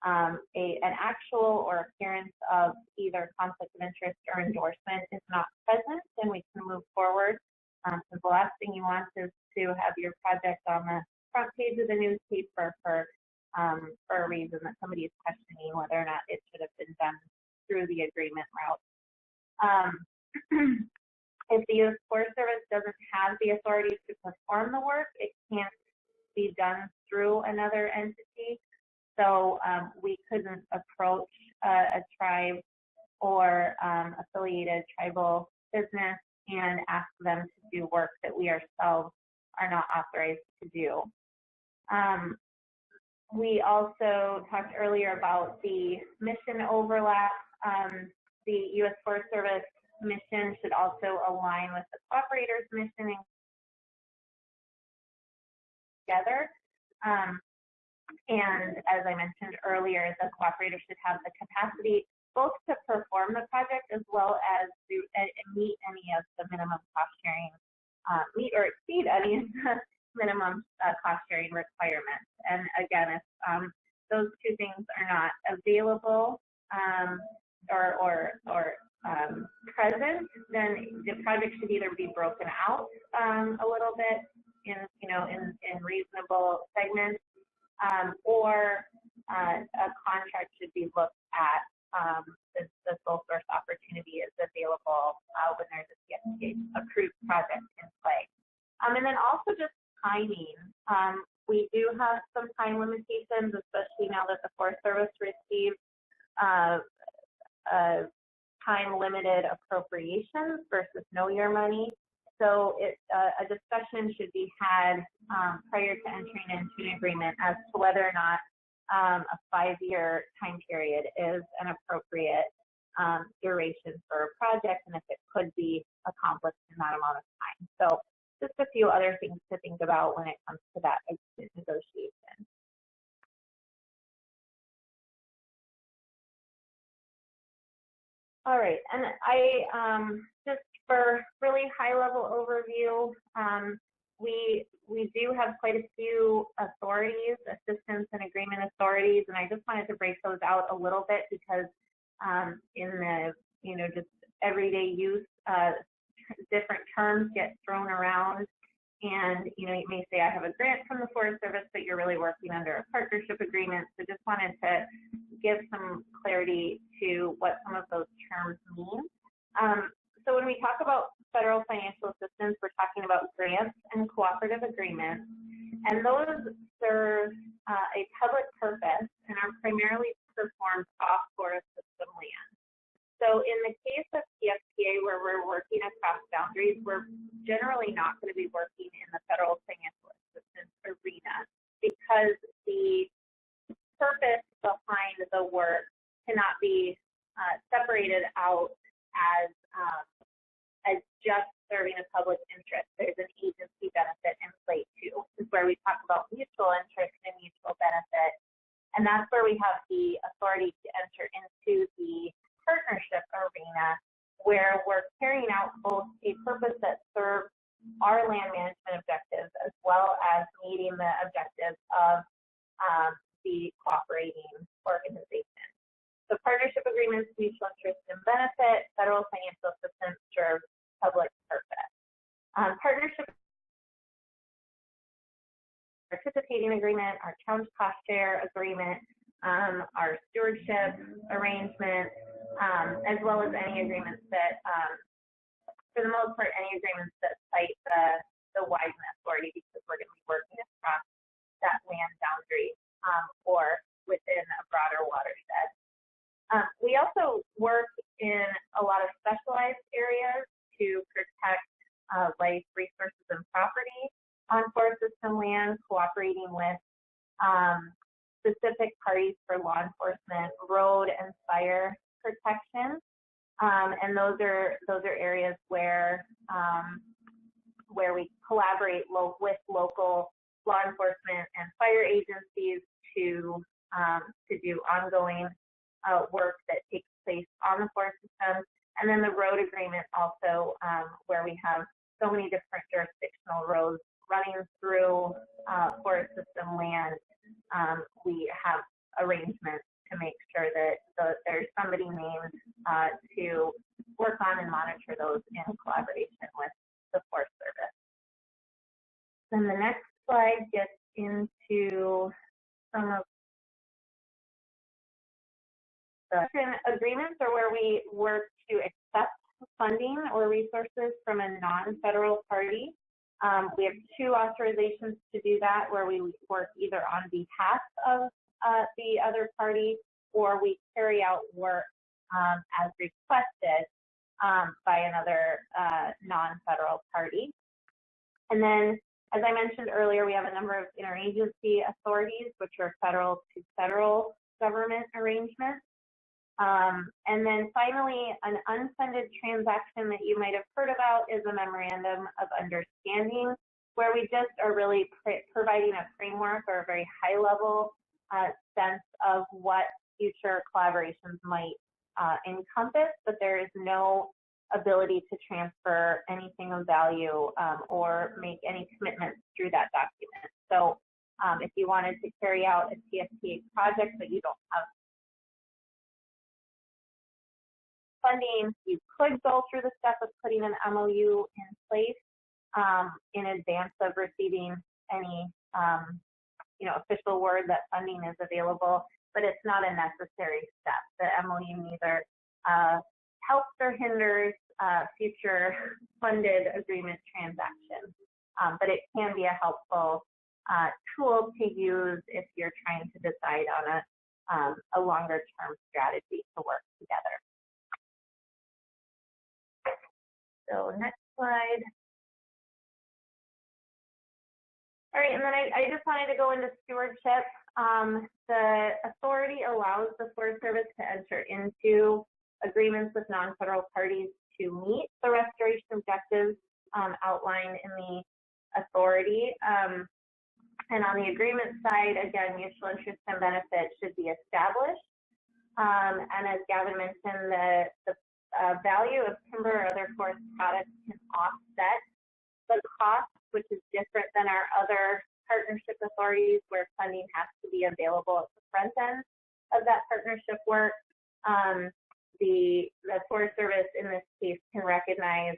an actual or appearance of either conflict of interest or endorsement is not present, and we can move forward. So the last thing you want is to have your project on the front page of the newspaper for a reason that somebody is questioning whether or not it should have been done through the agreement route. If the U.S. Forest Service doesn't have the authority to perform the work, it can't be done through another entity. So we couldn't approach a tribe or affiliated tribal business and ask them to do work that we ourselves are not authorized to do. We also talked earlier about the mission overlap. The U.S. Forest Service mission should also align with the cooperator's mission together. And as I mentioned earlier, the cooperator should have the capacity both to perform the project as well as to meet any of the minimum cost sharing, meet or exceed any of the minimum cost sharing requirements. And again, if those two things are not available or present, then the project should either be broken out a little bit in reasonable segments, or a contract should be looked at. The sole source opportunity is available when there's a TFPA approved project in play. And then also just timing. We do have some time limitations, especially now that the Forest Service received time-limited appropriations versus know your money. So a discussion should be had prior to entering into an agreement as to whether or not a 5-year time period is an appropriate duration for a project, and if it could be accomplished in that amount of time. So just a few other things to think about when it comes to that negotiation. All right, and I just for really high-level overview, we do have quite a few authorities, assistance and agreement authorities, and I just wanted to break those out a little bit because in the just everyday use, different terms get thrown around. And, you may say I have a grant from the Forest Service, but you're really working under a partnership agreement. So just wanted to give some clarity to what some of those terms mean. So when we talk about federal financial assistance, we're talking about grants and cooperative agreements. And those serve a public purpose and are primarily performed off forest system land. So in the case of TFPA, where we're working across boundaries, we're generally not going to be working in the federal financial assistance arena because the purpose behind the work cannot be separated out as just serving a public interest. There's an agency benefit in play too. This is where we talk about mutual interest and mutual benefit. And that's where we have the authority to enter into the partnership arena, where we're carrying out both a purpose that serves our land management objectives as well as meeting the objectives of the cooperating organization. So partnership agreements, mutual interest and benefit, federal financial assistance serves public purpose. Partnership participating agreement, our challenge cost share agreement, our stewardship arrangement, as well as any agreements that, for the most part, any agreements that cite the Wiseman Authority, because we're going to be working across that land boundary or within a broader watershed. We also work in a lot of specialized areas to protect life, resources, and property on forest system land, cooperating with specific parties for law enforcement, road and fire protection, and those are areas where we collaborate with local law enforcement and fire agencies to do ongoing work that takes place on the forest system. And then the road agreement also, where we have so many different jurisdictional roads running through forest system land, we have arrangements to make sure that there's somebody named to work on and monitor those in collaboration with the Forest Service. Then the next slide gets into some of the agreements, or where we work to accept funding or resources from a non-federal party. We have two authorizations to do that, where we work either on behalf of the other party, or we carry out work as requested by another non-federal party. And then, as I mentioned earlier, we have a number of interagency authorities, which are federal to federal government arrangements. And then finally, an unfunded transaction that you might have heard about is a memorandum of understanding, where we just are really providing a framework or a very high level sense of what future collaborations might encompass, but there is no ability to transfer anything of value or make any commitments through that document. So if you wanted to carry out a TFPA project but you don't have funding, you could go through the step of putting an MOU in place in advance of receiving any official word that funding is available, but it's not a necessary step. The MOU neither helps or hinders future funded agreement transactions, but it can be a helpful tool to use if you're trying to decide on a longer term strategy to work together. So next slide. All right, and then I just wanted to go into stewardship. The authority allows the Forest Service to enter into agreements with non-federal parties to meet the restoration objectives outlined in the authority. And on the agreement side, again, mutual interest and benefit should be established. And as Gavin mentioned, the value of timber or other forest products can offset the cost, which is different than our other partnership authorities where funding has to be available at the front end of that partnership work. The Forest Service in this case can recognize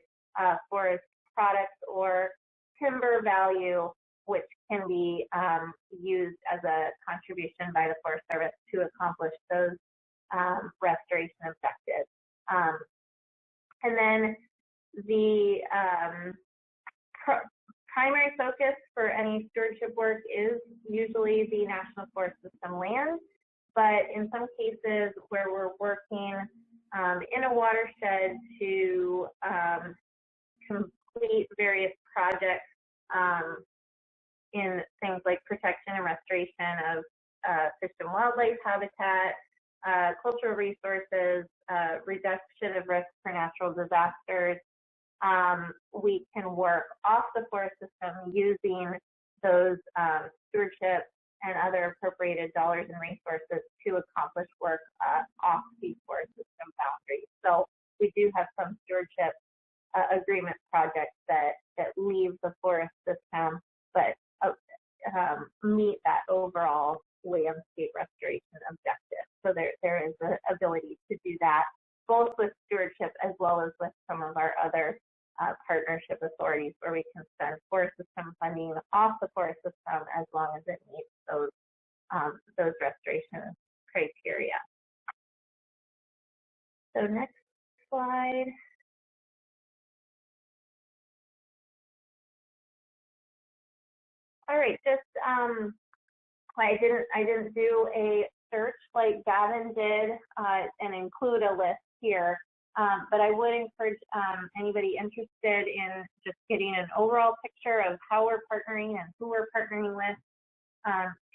forest products or timber value, which can be used as a contribution by the Forest Service to accomplish those restoration objectives. And then the primary focus for any stewardship work is usually the National Forest System land, but in some cases where we're working in a watershed to complete various projects in things like protection and restoration of fish and wildlife habitat, cultural resources, reduction of risk for natural disasters, we can work off the forest system using those stewardship and other appropriated dollars and resources to accomplish work off the forest system boundaries. So we do have some stewardship agreement projects that leave the forest system, but meet that overall landscape restoration objective. So there is an ability to do that, both with stewardship as well as with some of our other partnership authorities where we can spend forest system funding off the forest system as long as it meets those restoration criteria. So next slide. All right, just I didn't do a search like Gavin did and include a list here, but I would encourage anybody interested in just getting an overall picture of how we're partnering and who we're partnering with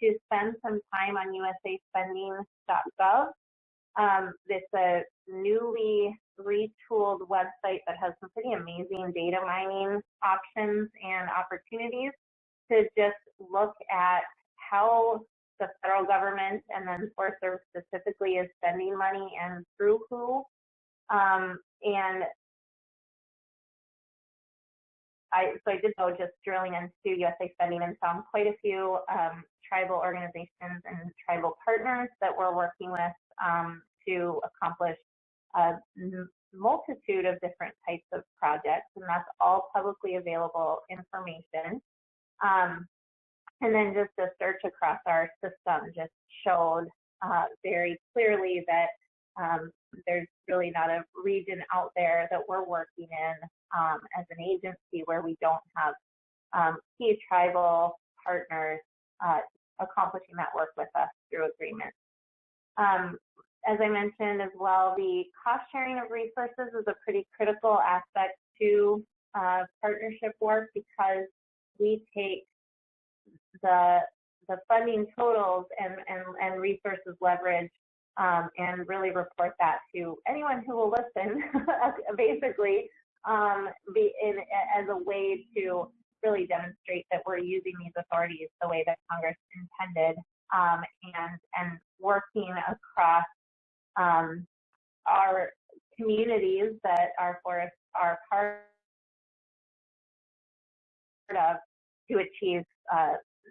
to spend some time on usaspending.gov. It's a newly retooled website that has some pretty amazing data mining options and opportunities to just look at how the federal government and then Forest Service specifically is spending money and through who. And so I did go just drilling into USA Spending and found quite a few tribal organizations and tribal partners that we're working with to accomplish a multitude of different types of projects, and that's all publicly available information. And then just a search across our system just showed very clearly that there's really not a region out there that we're working in as an agency where we don't have key tribal partners accomplishing that work with us through agreement. As I mentioned as well, the cost sharing of resources is a pretty critical aspect to partnership work because we take the funding totals and resources leverage and really report that to anyone who will listen, basically, as a way to really demonstrate that we're using these authorities the way that Congress intended and working across our communities that our forests are part of to achieve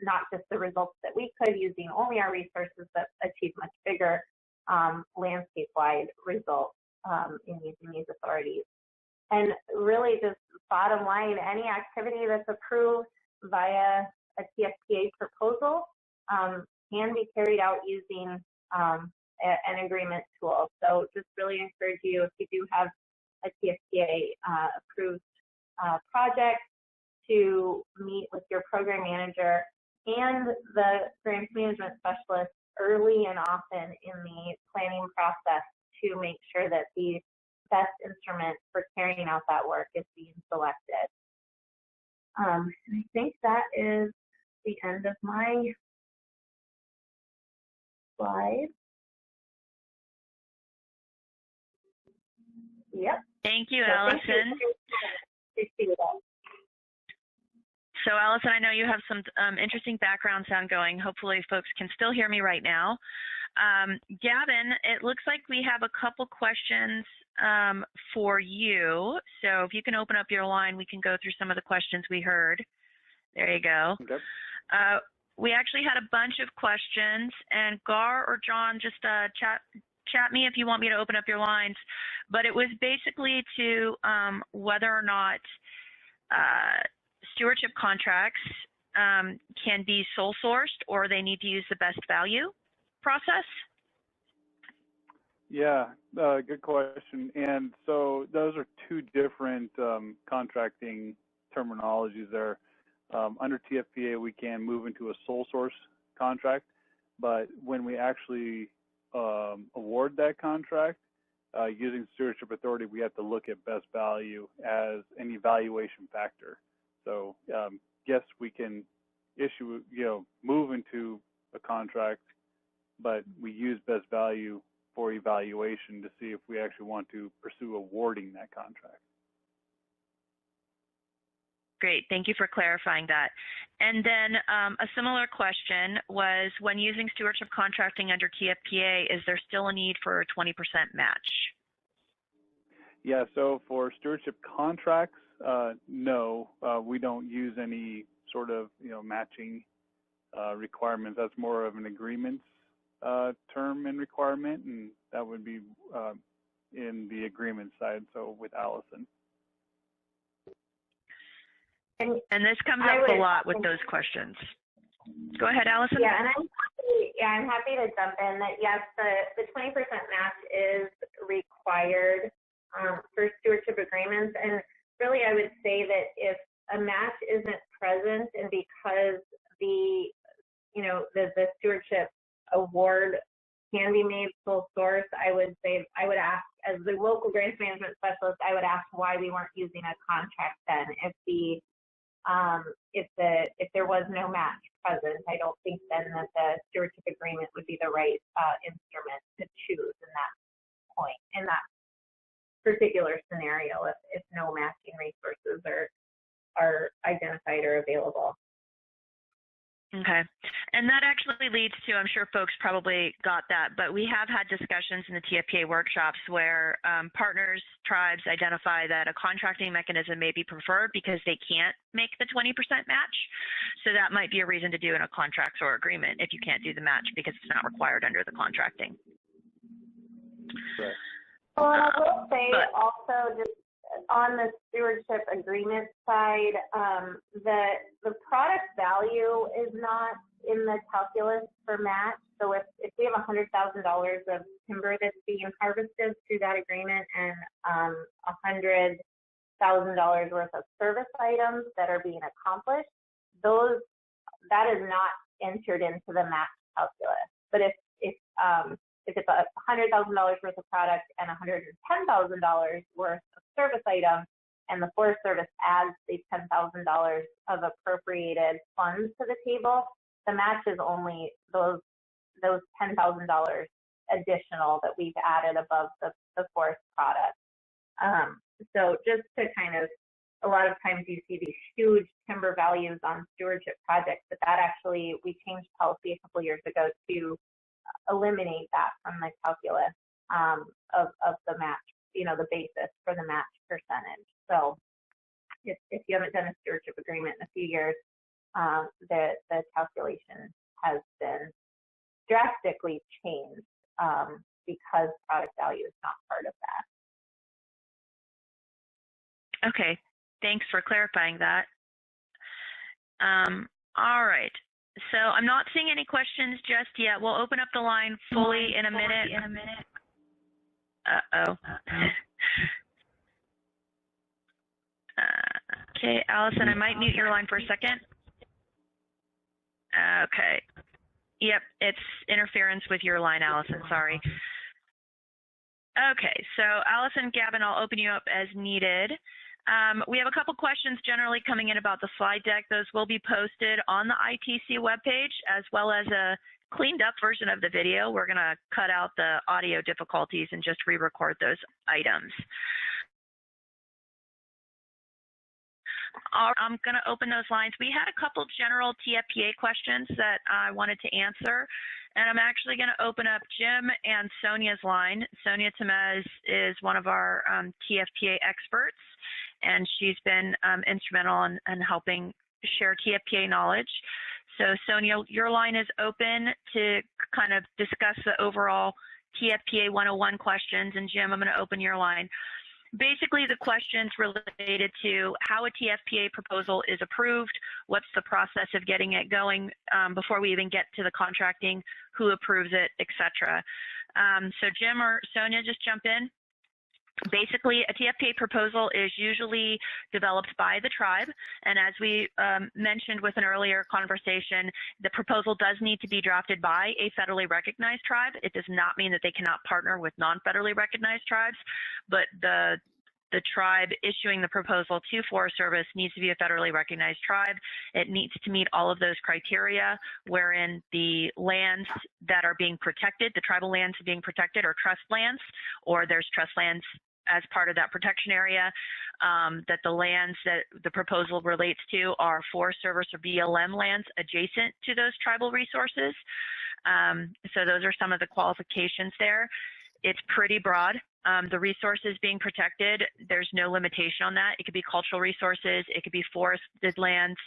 not just the results that we could using only our resources, but achieve much bigger landscape-wide results in using these authorities. And really just bottom line, any activity that's approved via a TFPA proposal can be carried out using an agreement tool. So just really encourage you, if you do have a TFPA approved project, to meet with your program manager and the grants management specialist early and often in the planning process to make sure that the best instrument for carrying out that work is being selected. And I think that is the end of my slide. Yep. Thank you, Allison. So Allison, I know you have some interesting background sound going. Hopefully folks can still hear me right now. Gavin, it looks like we have a couple questions for you. So if you can open up your line, we can go through some of the questions we heard. There you go. Okay. We actually had a bunch of questions, and Gar or John, just chat me if you want me to open up your lines. But it was basically to whether or not stewardship contracts can be sole sourced, or they need to use the best value process. Yeah, good question. And so those are two different contracting terminologies there. Under TFPA, we can move into a sole source contract, but when we actually award that contract using stewardship authority, we have to look at best value as an evaluation factor. So yes, we can issue, move into a contract, but we use best value for evaluation to see if we actually want to pursue awarding that contract. Great, thank you for clarifying that. And then a similar question was, when using stewardship contracting under TFPA, is there still a need for a 20% match? Yeah, so for stewardship contracts, no, we don't use any sort of matching requirements. That's more of an agreements term and requirement, and that would be in the agreement side, so with Allison. And this comes up a lot with those questions. Go ahead, Allison. Yeah, and I'm happy to jump in that yes, the 20% match is required for stewardship agreements. And really, I would say that if a match isn't present, and because the stewardship award can be made sole source, I would ask, as the local grants management specialist, I would ask why we weren't using a contract then. If there was no match present, I don't think then that the stewardship agreement would be the right instrument to choose in that point, in that particular scenario, if no matching resources are identified or available. Okay, and that actually leads to, I'm sure folks probably got that, but we have had discussions in the TFPA workshops where partners, tribes identify that a contracting mechanism may be preferred because they can't make the 20% match. So that might be a reason to do in a contract or agreement if you can't do the match because it's not required under the contracting. Right. Well, and I will say also, just on the stewardship agreement side, the product value is not in the calculus for match. So if we have $100,000 of timber that's being harvested through that agreement and $100,000 worth of service items that are being accomplished, that is not entered into the match calculus. But if it's $100,000 worth of product and $110,000 worth of service items, and the Forest Service adds the $10,000 of appropriated funds to the table, the match is only those $10,000 additional that we've added above the forest product. So just to kind of, a lot of times you see these huge timber values on stewardship projects, but that actually, we changed policy a couple years ago to eliminate that from the calculus of the match, the basis for the match percentage. So if you haven't done a stewardship agreement in a few years, the calculation has been drastically changed because product value is not part of that. Okay, thanks for clarifying that. All right. So I'm not seeing any questions just yet. We'll open up the line fully in a minute. Uh-oh. Okay, Allison, I might mute your line for a second. Okay. Yep, it's interference with your line, Allison. Sorry. Okay, so Allison, Gavin, I'll open you up as needed. We have a couple questions generally coming in about the slide deck. Those will be posted on the ITC webpage, as well as a cleaned up version of the video. We're going to cut out the audio difficulties and just re-record those items. I'm going to open those lines. We had a couple general TFPA questions that I wanted to answer. And I'm actually going to open up Jim and Sonia's line. Sonia Temez is one of our TFPA experts, and she's been instrumental in helping share TFPA knowledge. So Sonia, your line is open to kind of discuss the overall TFPA 101 questions, and Jim, I'm going to open your line. Basically, the questions related to how a TFPA proposal is approved, what's the process of getting it going before we even get to the contracting, who approves it, etc. So Jim or Sonia, just jump in. Basically, a TFPA proposal is usually developed by the tribe, and as we mentioned with an earlier conversation, the proposal does need to be drafted by a federally recognized tribe. It does not mean that they cannot partner with non-federally recognized tribes, but the tribe issuing the proposal to Forest Service needs to be a federally recognized tribe. It needs to meet all of those criteria, wherein the lands that are being protected, the tribal lands being protected, are trust lands, or there's trust lands as part of that protection area, that the lands that the proposal relates to are Forest Service or BLM lands adjacent to those tribal resources. So those are some of the qualifications there. It's pretty broad. The resources being protected, there's no limitation on that. It could be cultural resources, it could be forested lands.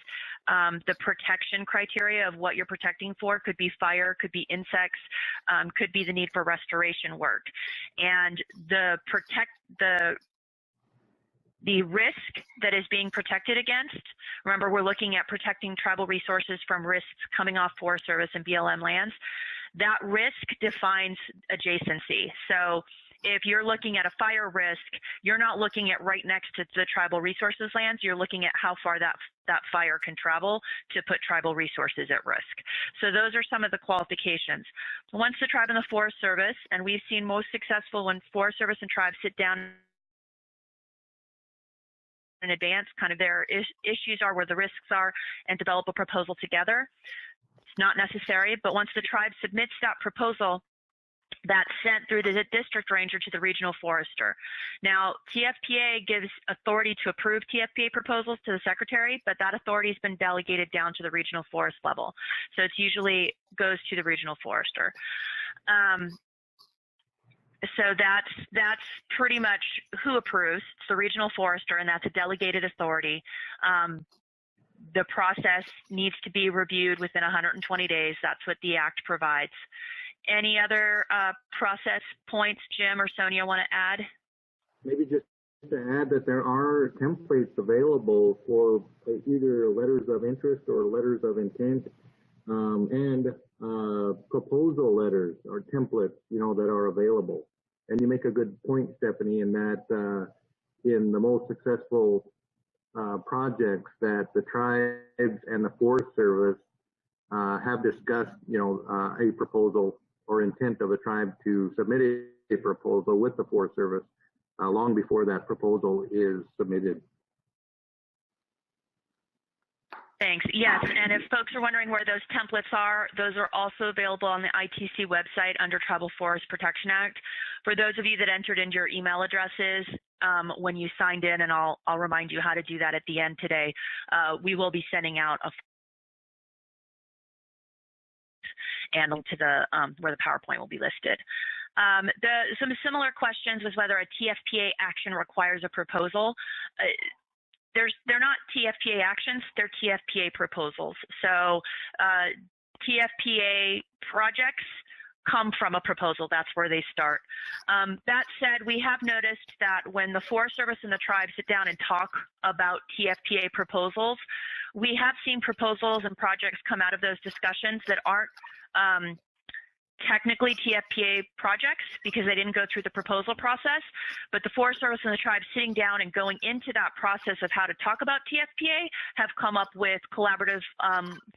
The protection criteria of what you're protecting for could be fire, could be insects, could be the need for restoration work. And the risk that is being protected against, remember, we're looking at protecting tribal resources from risks coming off Forest Service and BLM lands. That risk defines adjacency. So if you're looking at a fire risk, you're not looking at right next to the tribal resources lands, you're looking at how far that fire can travel to put tribal resources at risk. So those are some of the qualifications. Once the tribe and the Forest Service, and we've seen most successful when Forest Service and tribes sit down in advance, kind of their issues are, where the risks are, and develop a proposal together. It's not necessary, but once the tribe submits that proposal, that's sent through the district ranger to the regional forester. Now, TFPA gives authority to approve TFPA proposals to the secretary, but that authority has been delegated down to the regional forest level. So it usually goes to the regional forester. So that's pretty much who approves. It's the regional forester, and that's a delegated authority. The process needs to be reviewed within 120 days. That's what the Act provides. Any other process points Jim or Sonia want to add? Maybe just to add that there are templates available for either letters of interest or letters of intent, and proposal letters or templates, that are available. And you make a good point, Stephanie, in that in the most successful projects that the tribes and the Forest Service have discussed, a proposal or intent of a tribe to submit a proposal with the Forest Service long before that proposal is submitted. Thanks. Yes, and if folks are wondering where those templates are, those are also available on the ITC website under Tribal Forest Protection Act. For those of you that entered into your email addresses when you signed in, and I'll remind you how to do that at the end today, we will be sending out a and to the where the PowerPoint will be listed. Some similar questions was whether a TFPA action requires a proposal. They're not TFPA actions, they're TFPA proposals. So TFPA projects come from a proposal. That's where they start. That said, we have noticed that when the Forest Service and the tribe sit down and talk about TFPA proposals, we have seen proposals and projects come out of those discussions that aren't technically TFPA projects because they didn't go through the proposal process, but the Forest Service and the tribe sitting down and going into that process of how to talk about TFPA have come up with collaborative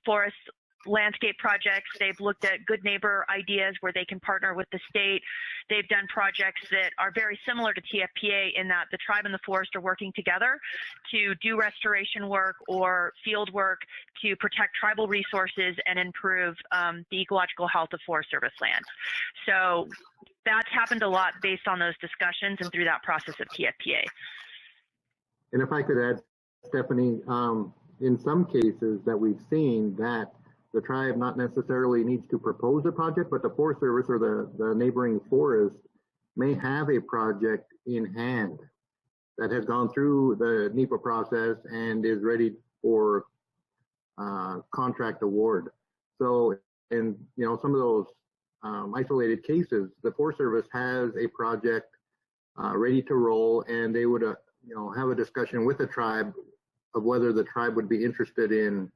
forest landscape projects. They've looked at good neighbor ideas where they can partner with the state. They've done projects that are very similar to TFPA in that the tribe and the forest are working together to do restoration work or field work to protect tribal resources and improve the ecological health of Forest Service lands. So that's happened a lot based on those discussions and through that process of TFPA. And if I could add, Stephanie, in some cases that we've seen that the tribe not necessarily needs to propose a project, but the Forest Service or the neighboring forest may have a project in hand that has gone through the NEPA process and is ready for contract award. So in some of those isolated cases, the Forest Service has a project ready to roll, and they would have a discussion with the tribe of whether the tribe would be interested in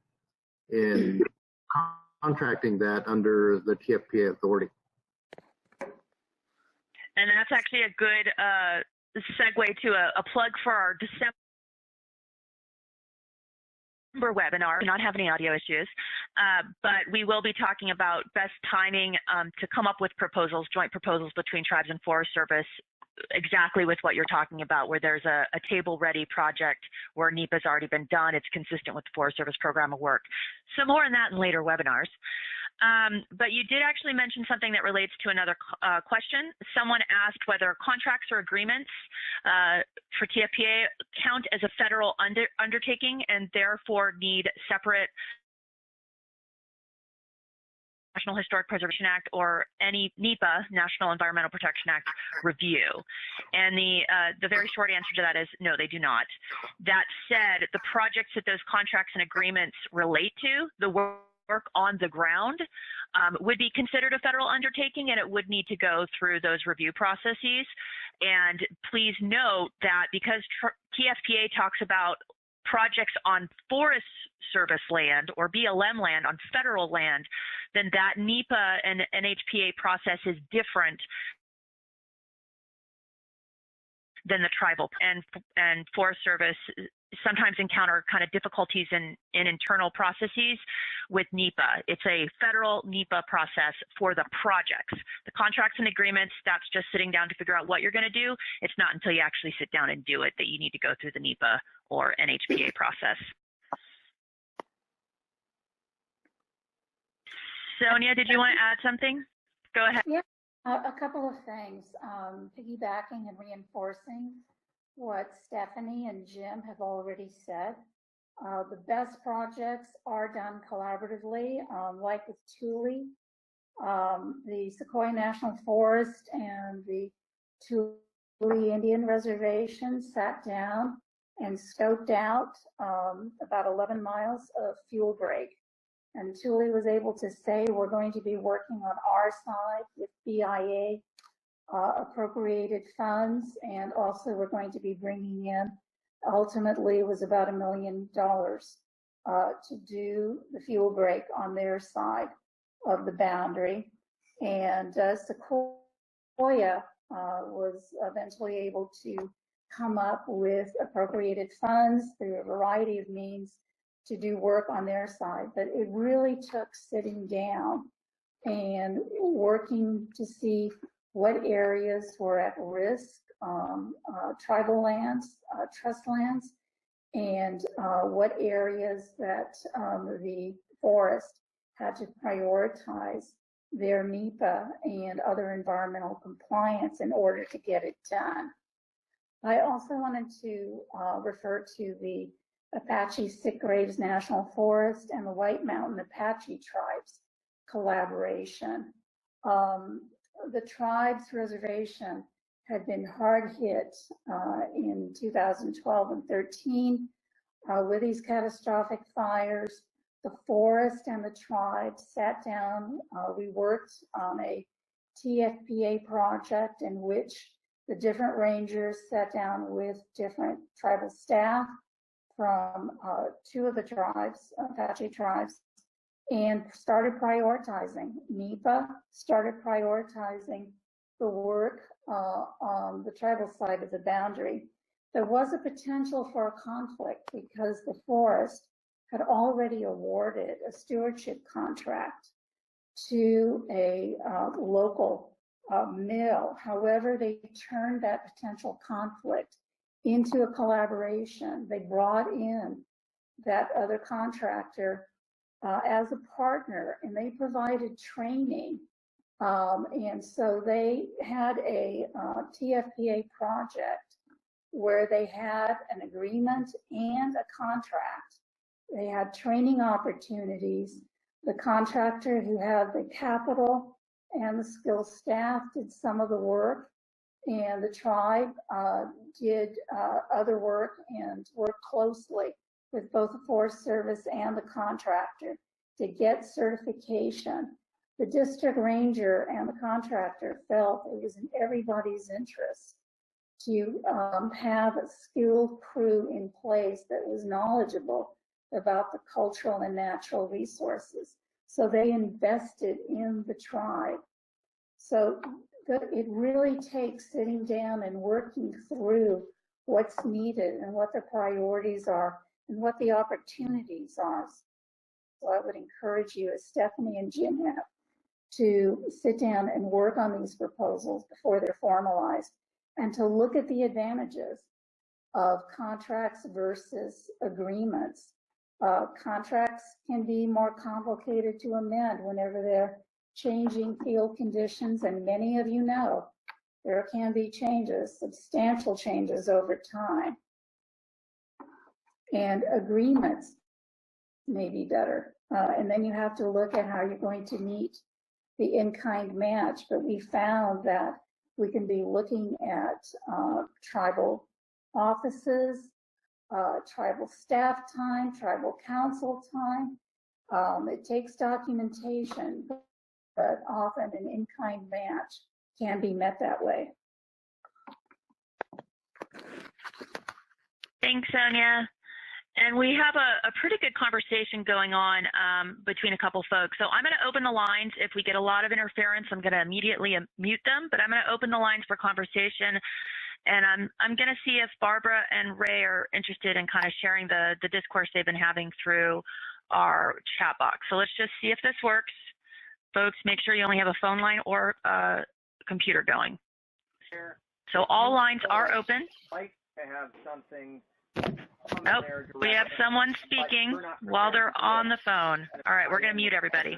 contracting that under the TFPA authority. And that's actually a good segue to a plug for our December webinar. We do not have any audio issues, but we will be talking about best timing to come up with proposals, joint proposals between tribes and Forest Service, exactly with what you're talking about, where there's a table-ready project where NEPA's already been done. It's consistent with the Forest Service program of work. So more on that in later webinars. But you did actually mention something that relates to another question. Someone asked whether contracts or agreements for TFPA count as a federal undertaking and therefore need separate National Historic Preservation Act or any NEPA, National Environmental Protection Act review. And the very short answer to that is no, they do not. That said, the projects that those contracts and agreements relate to, the work on the ground, would be considered a federal undertaking, and it would need to go through those review processes. And please note that because TFPA talks about projects on Forest Service land or BLM land on federal land, then that NEPA and NHPA process is different than the tribal. And Forest Service sometimes encounter kind of difficulties in internal processes with NEPA. It's a federal NEPA process for the projects. The contracts and agreements, that's just sitting down to figure out what you're going to do. It's not until you actually sit down and do it that you need to go through the NEPA or NHPA process. Sonia, did you want to add something? Go ahead. Yeah, a couple of things. Piggybacking and reinforcing what Stephanie and Jim have already said. The best projects are done collaboratively, like with Thule. The Sequoia National Forest and the Thule Indian Reservation sat down and scoped out about 11 miles of fuel break. And Thule was able to say, we're going to be working on our side with BIA appropriated funds, and also we're going to be bringing in, ultimately it was about $1 million to do the fuel break on their side of the boundary. And Sequoia was eventually able to come up with appropriated funds through a variety of means to do work on their side. But it really took sitting down and working to see what areas were at risk, tribal lands, trust lands, and what areas that the forest had to prioritize their NEPA and other environmental compliance in order to get it done. I also wanted to refer to the Apache Sitgraves National Forest and the White Mountain Apache tribes collaboration. The tribe's reservation had been hard hit in 2012 and 13 with these catastrophic fires. The forest and the tribe sat down. We worked on a TFPA project in which the different rangers sat down with different tribal staff from two of the tribes, Apache tribes, and started prioritizing. NEPA started prioritizing the work on the tribal side of the boundary. There was a potential for a conflict because the forest had already awarded a stewardship contract to a local mill. However, they turned that potential conflict into a collaboration. They brought in that other contractor as a partner, and they provided training. And so they had a TFPA project where they had an agreement and a contract. They had training opportunities The contractor who had the capital and the skilled staff did some of the work, and the tribe did other work and worked closely with both the Forest Service and the contractor to get certification. The district ranger and the contractor felt it was in everybody's interest to have a skilled crew in place that was knowledgeable about the cultural and natural resources. So they invested in the tribe. So it really takes sitting down and working through what's needed and what the priorities are and what the opportunities are. So I would encourage you, as Stephanie and Jim have, to sit down and work on these proposals before they're formalized, and to look at the advantages of contracts versus agreements. Contracts can be more complicated to amend whenever they're changing field conditions, and many of you know there can be changes, substantial changes over time. And agreements may be better. And then you have to look at how you're going to meet the in-kind match. But we found that we can be looking at tribal offices, tribal staff time, tribal council time. It takes documentation, but often an in-kind match can be met that way. Thanks, Sonia. And we have a pretty good conversation going on between a couple folks. So I'm going to open the lines. If we get a lot of interference, I'm going to immediately mute them, but I'm going to open the lines for conversation. And I'm going to see if Barbara and Ray are interested in kind of sharing the discourse they've been having through our chat box. So let's just see if this works. Folks, make sure you only have a phone line or a computer going. Sure. So all lines are open. Like to have something. Oh, we have someone speaking while they're on the phone. All right, we're going to mute everybody.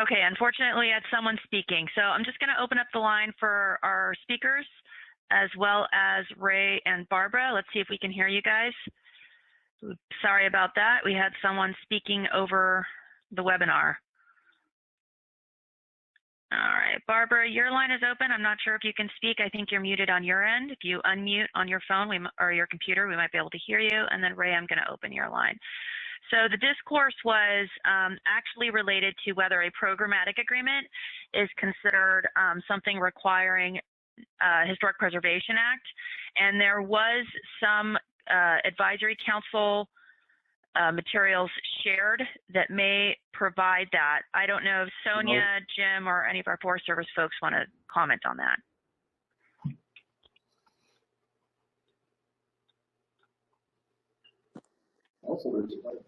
Okay, unfortunately, I had someone speaking. So I'm just going to open up the line for our speakers, as well as Ray and Barbara. Let's see if we can hear you guys. Sorry about that. We had someone speaking over the webinar. All right, Barbara, your line is open. I'm not sure if you can speak. I think you're muted on your end. If you unmute on your phone or your computer, we might be able to hear you. And then Ray, I'm going to open your line. So the discourse was actually related to whether a programmatic agreement is considered something requiring Historic Preservation Act. And there was some advisory council materials shared that may provide that. I don't know if Sonia, Jim, or any of our Forest Service folks want to comment on that.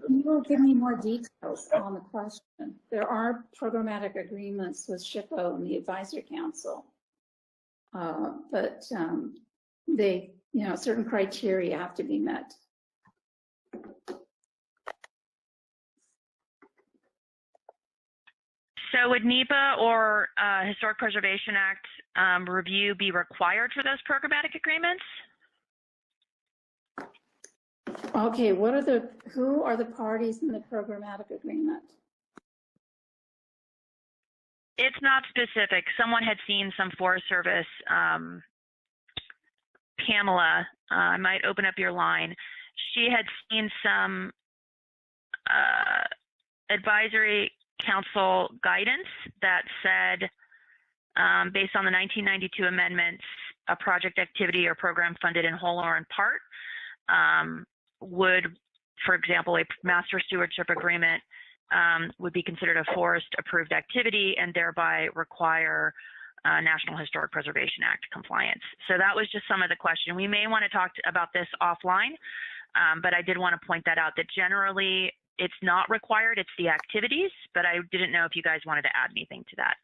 You will give me more details on the question. There are programmatic agreements with SHPO and the Advisory Council, but they, certain criteria have to be met. So would NEPA or Historic Preservation Act review be required for those programmatic agreements? Okay, who are the parties in the programmatic agreement? It's not specific. Someone had seen some Forest Service, Pamela, I might open up your line. She had seen some advisory council guidance that said, based on the 1992 amendments, a project activity or program funded in whole or in part would, for example, a master stewardship agreement would be considered a forest approved activity and thereby require National Historic Preservation Act compliance. So that was just some of the question. We may want to talk about this offline, but I did want to point that out, that generally it's not required, it's the activities, but I didn't know if you guys wanted to add anything to that.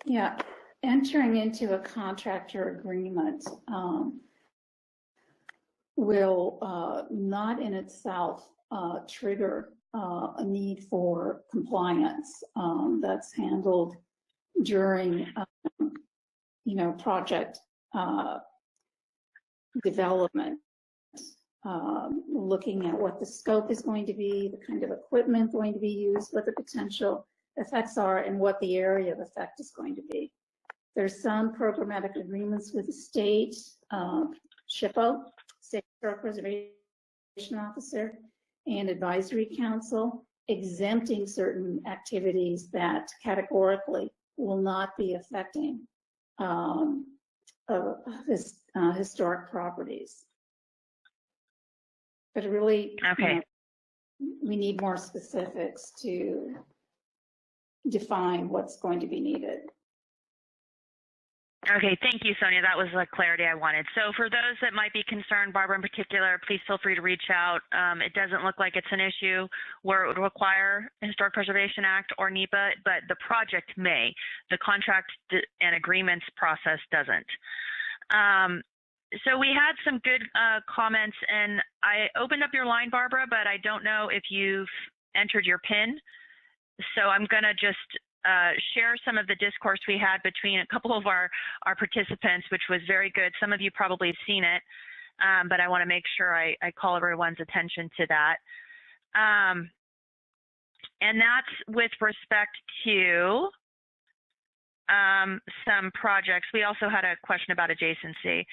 Yeah, entering into a contractor agreement will not in itself trigger a need for compliance. That's handled during, project development. looking at what the scope is going to be, the kind of equipment going to be used, what the potential effects are, and what the area of effect is going to be. There's some programmatic agreements with the state, SHPO, State Historic Preservation Officer, and Advisory Council, exempting certain activities that categorically will not be affecting historic properties. But really, okay. We need more specifics to define what's going to be needed. Okay, thank you, Sonia. That was the clarity I wanted. So for those that might be concerned, Barbara in particular, please feel free to reach out. It doesn't look like it's an issue where it would require a Historic Preservation Act or NEPA, but the project may. The contract and agreements process doesn't. So we had some good comments, and I opened up your line, Barbara, but I don't know if you've entered your PIN. So I'm going to just share some of the discourse we had between a couple of our participants, which was very good. Some of you probably have seen it, but I want to make sure I call everyone's attention to that. And that's with respect to some projects. We also had a question about adjacency.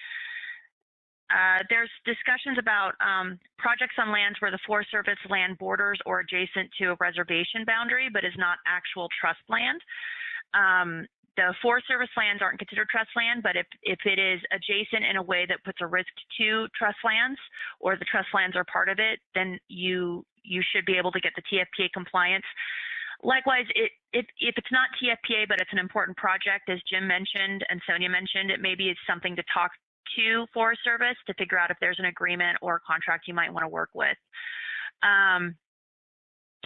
There's discussions about projects on lands where the Forest Service land borders or adjacent to a reservation boundary, but is not actual trust land. The Forest Service lands aren't considered trust land, but if it is adjacent in a way that puts a risk to trust lands, or the trust lands are part of it, then you should be able to get the TFPA compliance. Likewise, if it's not TFPA, but it's an important project, as Jim mentioned and Sonia mentioned, it maybe is something to talk to Forest Service to figure out if there's an agreement or a contract you might want to work with. And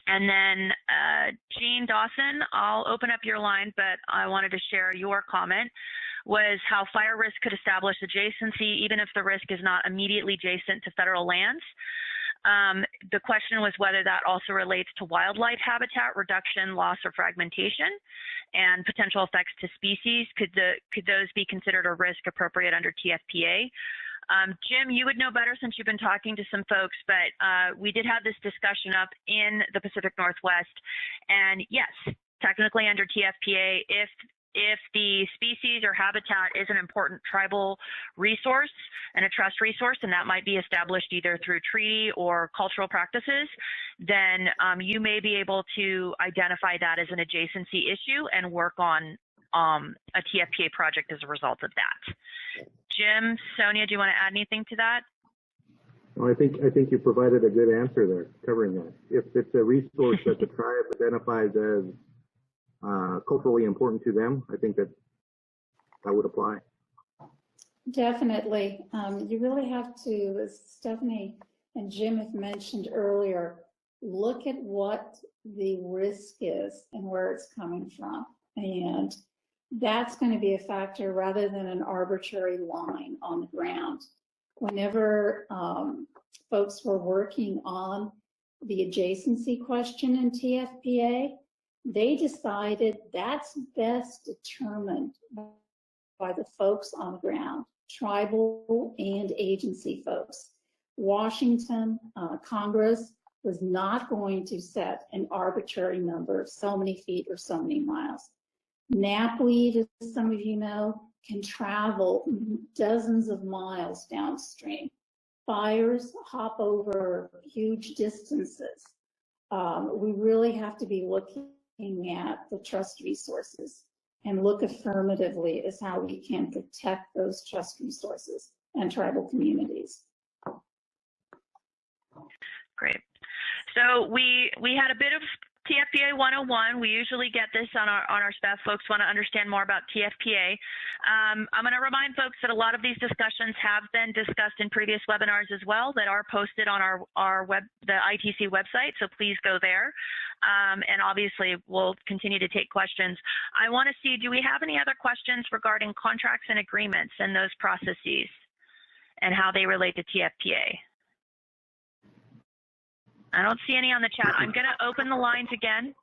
then Jean Dawson, I'll open up your line, but I wanted to share your comment, was how fire risk could establish adjacency even if the risk is not immediately adjacent to federal lands. The question was whether that also relates to wildlife habitat reduction, loss, or fragmentation, and potential effects to species. Could those be considered a risk appropriate under TFPA? Jim, you would know better since you've been talking to some folks, but we did have this discussion up in the Pacific Northwest, and yes, technically under TFPA, if the species or habitat is an important tribal resource and a trust resource, and that might be established either through treaty or cultural practices, then you may be able to identify that as an adjacency issue and work on a TFPA project as a result of that. Jim, Sonia, do you want to add anything to that? Well, I think you provided a good answer there, covering that. If it's a resource that the tribe identifies as culturally important to them, I think that would apply. Definitely. You really have to, as Stephanie and Jim have mentioned earlier, look at what the risk is and where it's coming from. And that's going to be a factor rather than an arbitrary line on the ground. Whenever folks were working on the adjacency question in TFPA, they decided that's best determined by the folks on the ground, tribal and agency folks. Washington, Congress was not going to set an arbitrary number of so many feet or so many miles. Knapweed, as some of you know, can travel dozens of miles downstream. Fires hop over huge distances. We really have to be looking at the trust resources and look affirmatively as how we can protect those trust resources and tribal communities. Great. So we had a bit of TFPA 101. We usually get this on our staff. Folks want to understand more about TFPA. I'm going to remind folks that a lot of these discussions have been discussed in previous webinars as well that are posted on the ITC website, so please go there. And obviously, we'll continue to take questions. I want to see, do we have any other questions regarding contracts and agreements and those processes and how they relate to TFPA? I don't see any on the chat. I'm going to open the lines again.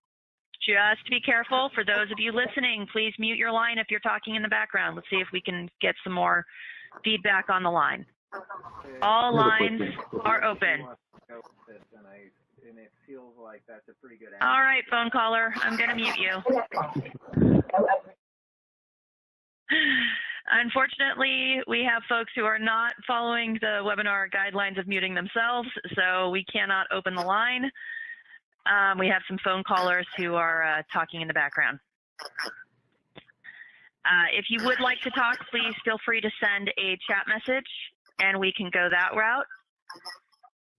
Just be careful. For those of you listening, please mute your line if you're talking in the background. Let's see if we can get some more feedback on the line. All I have a lines question. are open. And it feels like that's a pretty good All right, phone caller, I'm going to mute you. Unfortunately, we have folks who are not following the webinar guidelines of muting themselves, so we cannot open the line. We have some phone callers who are talking in the background. If you would like to talk, please feel free to send a chat message and we can go that route.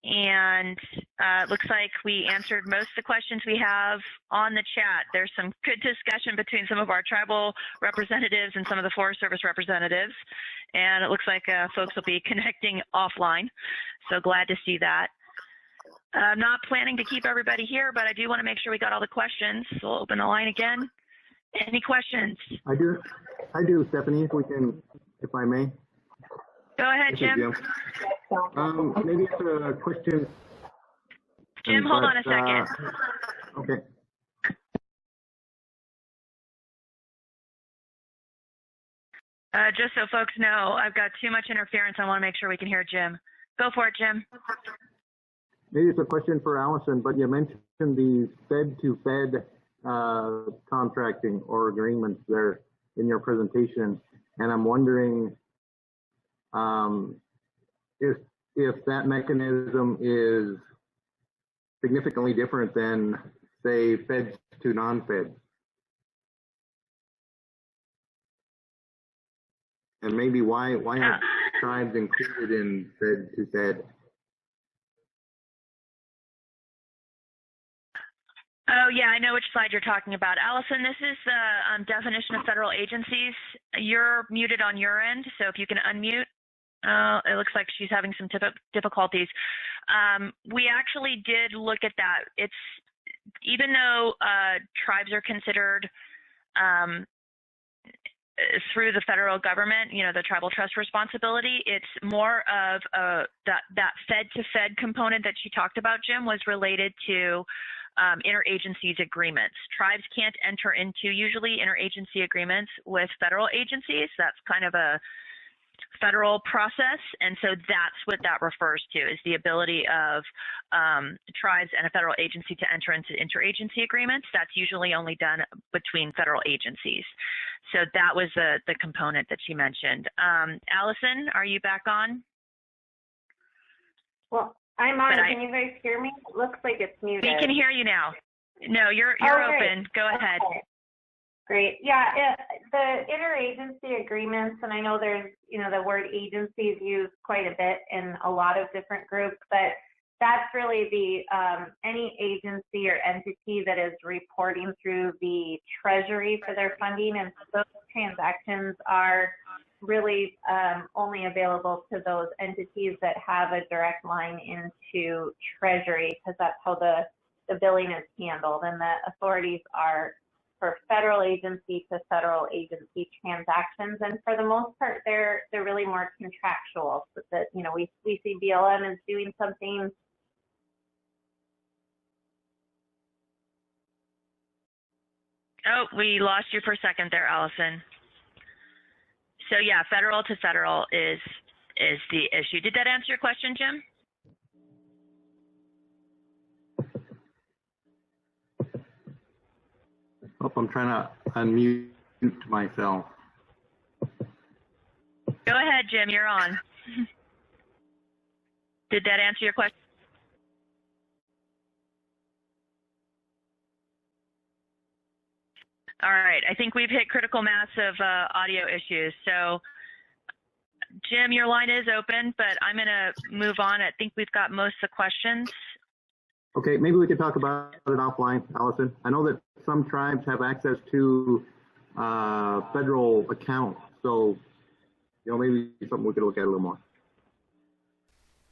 And it looks like we answered most of the questions we have on the chat. There's some good discussion between some of our tribal representatives and some of the Forest Service representatives. And it looks like folks will be connecting offline. So glad to see that. I'm not planning to keep everybody here, but I do want to make sure we got all the questions. So we'll open the line again. Any questions? I do, Stephanie, if I may. Go ahead, Jim. Maybe it's a question. Jim, hold on a second. Okay. Just so folks know, I've got too much interference. I want to make sure we can hear Jim. Go for it, Jim. Maybe it's a question for Allison, but you mentioned the Fed-to-Fed contracting or agreements there in your presentation, and I'm wondering if that mechanism is significantly different than, say, Feds to non-Feds. And maybe why aren't tribes included in Fed to Fed? Oh, yeah, I know which slide you're talking about. Allison, this is the definition of federal agencies. You're muted on your end, so if you can unmute. It looks like she's having some difficulties. We actually did look at that. It's even though tribes are considered through the federal government, you know, the tribal trust responsibility, it's more of that Fed-to-Fed component that she talked about, Jim, was related to interagencies agreements. Tribes can't enter into usually interagency agreements with federal agencies. That's kind of a federal process, and so that's what that refers to, is the ability of tribes and a federal agency to enter into interagency agreements. That's usually only done between federal agencies. So that was the component that she mentioned. Allison, are you back on? Well, I'm on. Can you guys hear me? It looks like it's muted. We can hear you now. No, you're open. Go ahead. Okay. Great. Yeah, the interagency agreements, and I know there's, you know, the word agency is used quite a bit in a lot of different groups, but that's really the any agency or entity that is reporting through the Treasury for their funding, and those transactions are really only available to those entities that have a direct line into Treasury, because that's how the billing is handled, and the authorities are for federal agency to federal agency transactions, and for the most part, they're really more contractual. So that, you know, we see BLM is doing something. Oh, we lost you for a second there, Allison. So yeah, federal to federal is the issue. Did that answer your question, Jim? Oh, I'm trying to unmute myself. Go ahead, Jim, you're on. Did that answer your question? All right, I think we've hit critical mass of audio issues. So, Jim, your line is open, but I'm going to move on. I think we've got most of the questions. Okay, maybe we could talk about it offline, Allison. I know that some tribes have access to federal accounts, so, you know, maybe something we could look at a little more.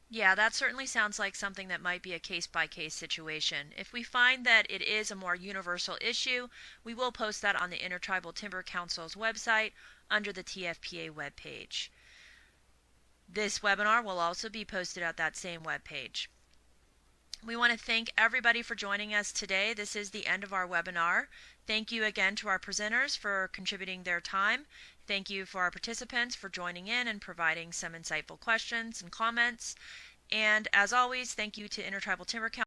Yeah, that certainly sounds like something that might be a case-by-case situation. If we find that it is a more universal issue, we will post that on the Intertribal Timber Council's website under the TFPA webpage. This webinar will also be posted at that same webpage. We want to thank everybody for joining us today. This is the end of our webinar. Thank you again to our presenters for contributing their time. Thank you for our participants for joining in and providing some insightful questions and comments. And as always, thank you to Intertribal Timber Council